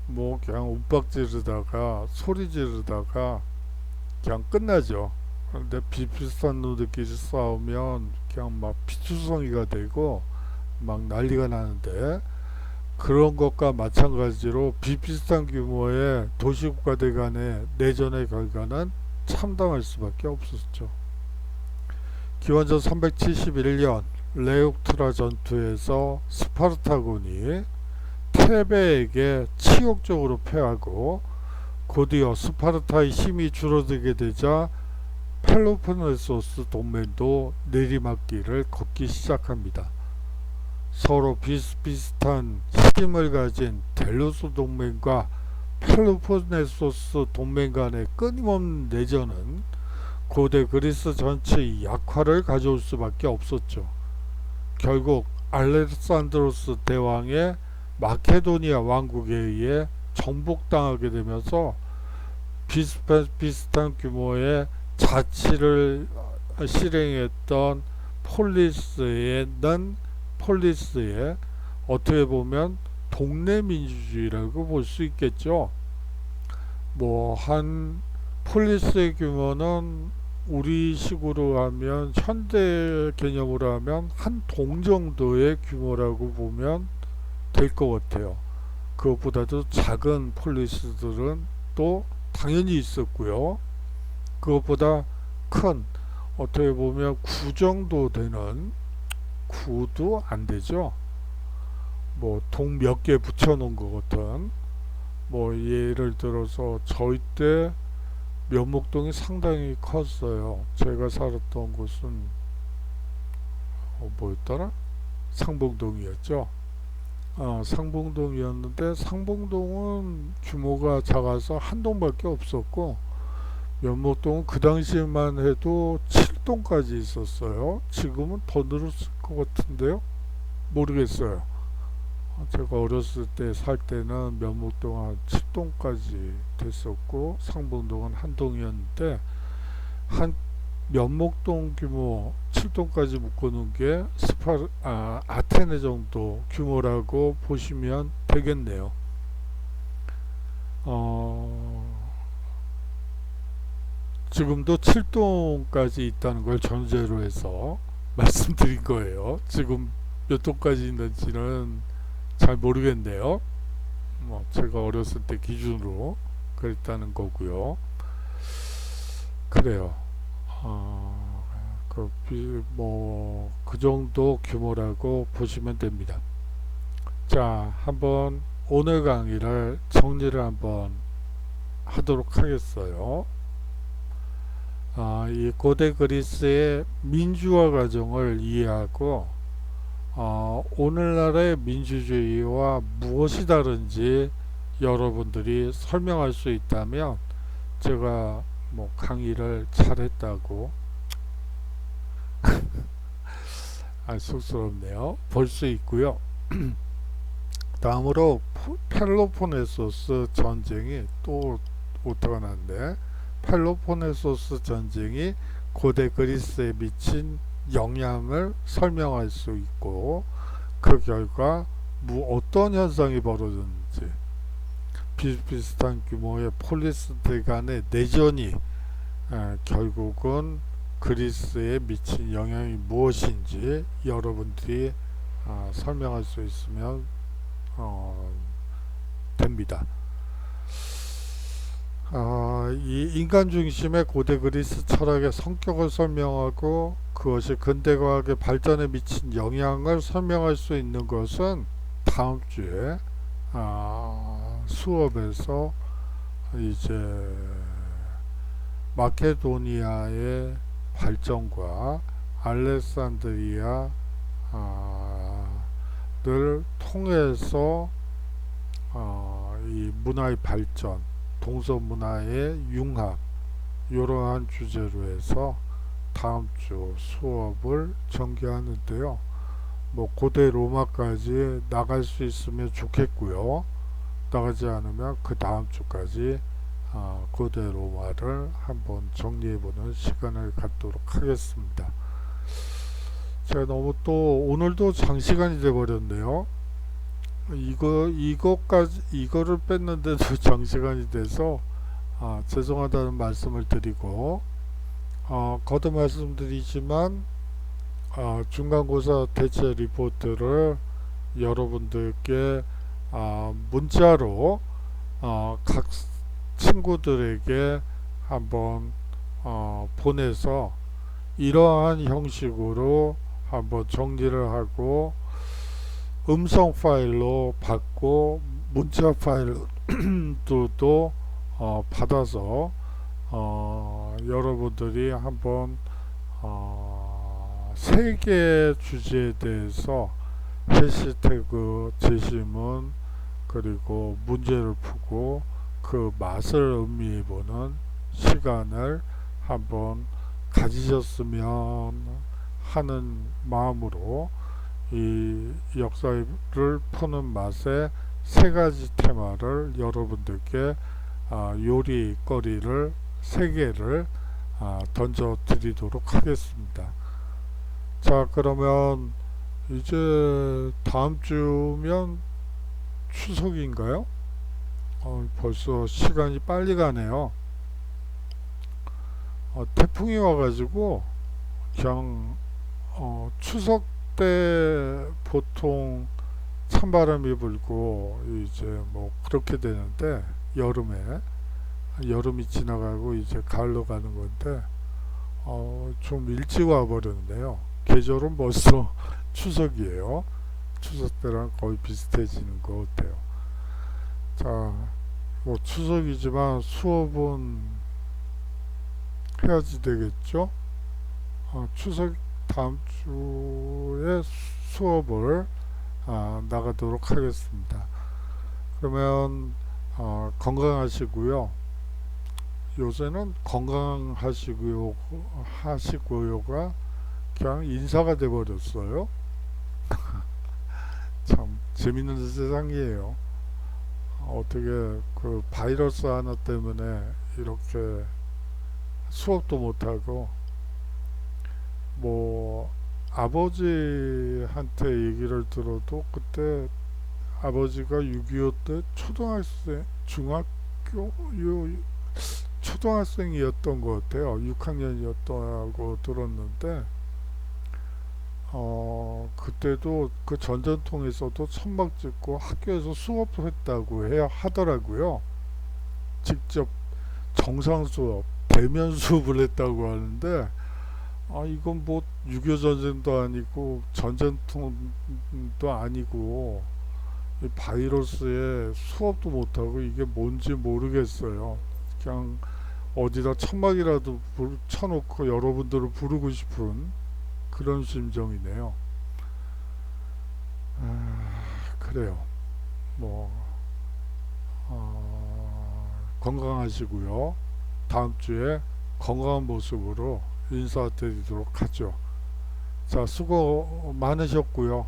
Speaker 1: 뭐 그냥 윽박 지르다가 소리 지르다가 그냥 끝나죠. 근데 비슷한 놈들끼리 싸우면 그냥 막 피투성이가 되고 막 난리가 나는데, 그런 것과 마찬가지로 비슷한 규모의 도시국가들 간의 내전의 결과는 참담할 수밖에 없었죠. 기원전 371년 레옥트라 전투에서 스파르타군이 테베에게 치욕적으로 패하고, 곧이어 스파르타의 힘이 줄어들게 되자 펠로폰네소스 동맹도 내리막길을 걷기 시작합니다. 서로 비슷비슷한 힘을 가진 델로스 동맹과 펠로폰네소스 동맹 간의 끊임없는 내전은 고대 그리스 전체의 약화를 가져올 수밖에 없었죠. 결국 알렉산드로스 대왕의 마케도니아 왕국에 의해 정복당하게 되면서 비슷한 규모의 자치를 실행했던 폴리스의 어떻게 보면 동네 민주주의라고 볼 수 있겠죠. 뭐 한 폴리스의 규모는 우리식으로 하면, 현대 개념으로 하면 한 동 정도의 규모라고 보면 될 것 같아요. 그것보다도 작은 폴리스들은 또 당연히 있었고요. 그것보다 큰, 어떻게 보면 구 정도 되는, 구도 안 되죠. 뭐 동 몇 개 붙여 놓은 것 같은, 뭐 예를 들어서 저희 때 면목동이 상당히 컸어요. 제가 살았던 곳은 뭐였더라? 상봉동이었죠. 상봉동이었는데, 상봉동은 규모가 작아서 한 동밖에 없었고, 면목동은 그 당시에만 해도 7동까지 있었어요. 지금은 더 늘었을 것 같은데요. 모르겠어요. 제가 어렸을 때 살 때는 면목동 한 7동까지 됐었고, 상봉동은 한 동이었는데, 한 면목동 규모 7동까지 묶어놓은 게 아테네 정도 규모라고 보시면 되겠네요. 지금도 7동까지 있다는 걸 전제로 해서 말씀드린 거예요. 지금 몇 동까지 있는지는 잘 모르겠네요. 뭐 제가 어렸을 때 기준으로 그랬다는 거고요. 그래요. 그 정도 규모라고 보시면 됩니다. 자, 한번 오늘 강의를 정리를 한번 하도록 하겠어요. 이 고대 그리스의 민주화 과정을 이해하고, 오늘날의 민주주의와 무엇이 다른지 여러분들이 설명할 수 있다면 제가 뭐 강의를 잘했다고 쑥스럽네요. 볼 수 있고요. 다음으로 펠로폰네소스 전쟁이 또 오타가 났네. 펠로폰네소스 전쟁이 고대 그리스에 미친 영향을 설명할 수 있고, 그 결과 어떤 현상이 벌어졌는지, 비슷비슷한 규모의 폴리스들 간의 내전이 결국은 그리스에 미친 영향이 무엇인지 여러분들이 설명할 수 있으면 됩니다. 이 인간 중심의 고대 그리스 철학의 성격을 설명하고 그것이 근대과학의 발전에 미친 영향을 설명할 수 있는 것은 다음 주에 수업에서 이제 마케도니아의 발전과 알렉산드리아를 통해서 이 문화의 발전, 동서 문화의 융합, 이러한 주제로 해서 다음 주 수업을 전개하는데요. 뭐 고대 로마까지 나갈 수 있으면 좋겠고요. 나가지 않으면 그 다음 주까지 고대 로마를 한번 정리해보는 시간을 갖도록 하겠습니다. 제가 너무 또 오늘도 장시간이 돼버렸네요. 이거를 뺐는데도 장시간이 돼서 죄송하다는 말씀을 드리고, 거듭 말씀드리지만 중간고사 대체 리포트를 여러분들께 문자로 각 친구들에게 한번 보내서 이러한 형식으로 한번 정리를 하고 음성 파일로 받고 문자 파일도 받아서 여러분들이 한번 세 개 주제에 대해서 해시태그 제시문 그리고 문제를 푸고 그 맛을 음미해보는 시간을 한번 가지셨으면 하는 마음으로 이 역사를 푸는 맛의 세 가지 테마를 여러분들께 요리거리를 세 개를 던져 드리도록 하겠습니다. 자, 그러면 이제 다음 주면 추석인가요? 벌써 시간이 빨리 가네요. 태풍이 와가지고 그냥 추석 때 보통 찬바람이 불고 이제 뭐 그렇게 되는데 여름이 지나가고 이제 가을로 가는 건데 좀 일찍 와버렸네요. 계절은 벌써 추석이에요. 추석 때랑 거의 비슷해지는 것 같아요. 자, 뭐 추석이지만 수업은 해야지 되겠죠? 추석 다음 주에 수업을 나가도록 하겠습니다. 그러면 건강하시고요. 요새는 하시고요가 그냥 인사가 돼버렸어요. 참 재밌는 세상이에요. 어떻게 그 바이러스 하나 때문에 이렇게 수업도 못하고 뭐 아버지한테 얘기를 들어도 그때 아버지가 6.25 때 초등학생이었던 것 같아요. 6학년이었다고 들었는데 그때도 그 전쟁통에서도 천막 짓고 학교에서 수업을 했다고 하더라고요. 직접 정상 수업, 대면 수업을 했다고 하는데 이건 뭐 6.25 전쟁도 아니고 전쟁통도 아니고 이 바이러스에 수업도 못하고 이게 뭔지 모르겠어요. 그냥 어디다 천막이라도 쳐놓고 여러분들을 부르고 싶은 그런 심정이네요. 그래요. 뭐 건강하시고요. 다음 주에 건강한 모습으로 인사드리도록 하죠. 자, 수고 많으셨고요.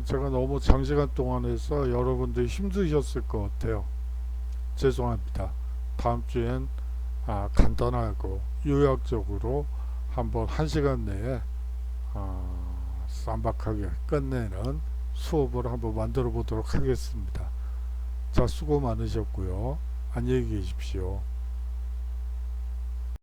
Speaker 1: 제가 너무 장시간 동안 해서 여러분들이 힘드셨을 것 같아요. 죄송합니다. 다음 주엔 간단하고 요약적으로 한번 1시간 내에 쌈박하게 끝내는 수업을 한번 만들어 보도록 하겠습니다. 자, 수고 많으셨고요. 안녕히 계십시오.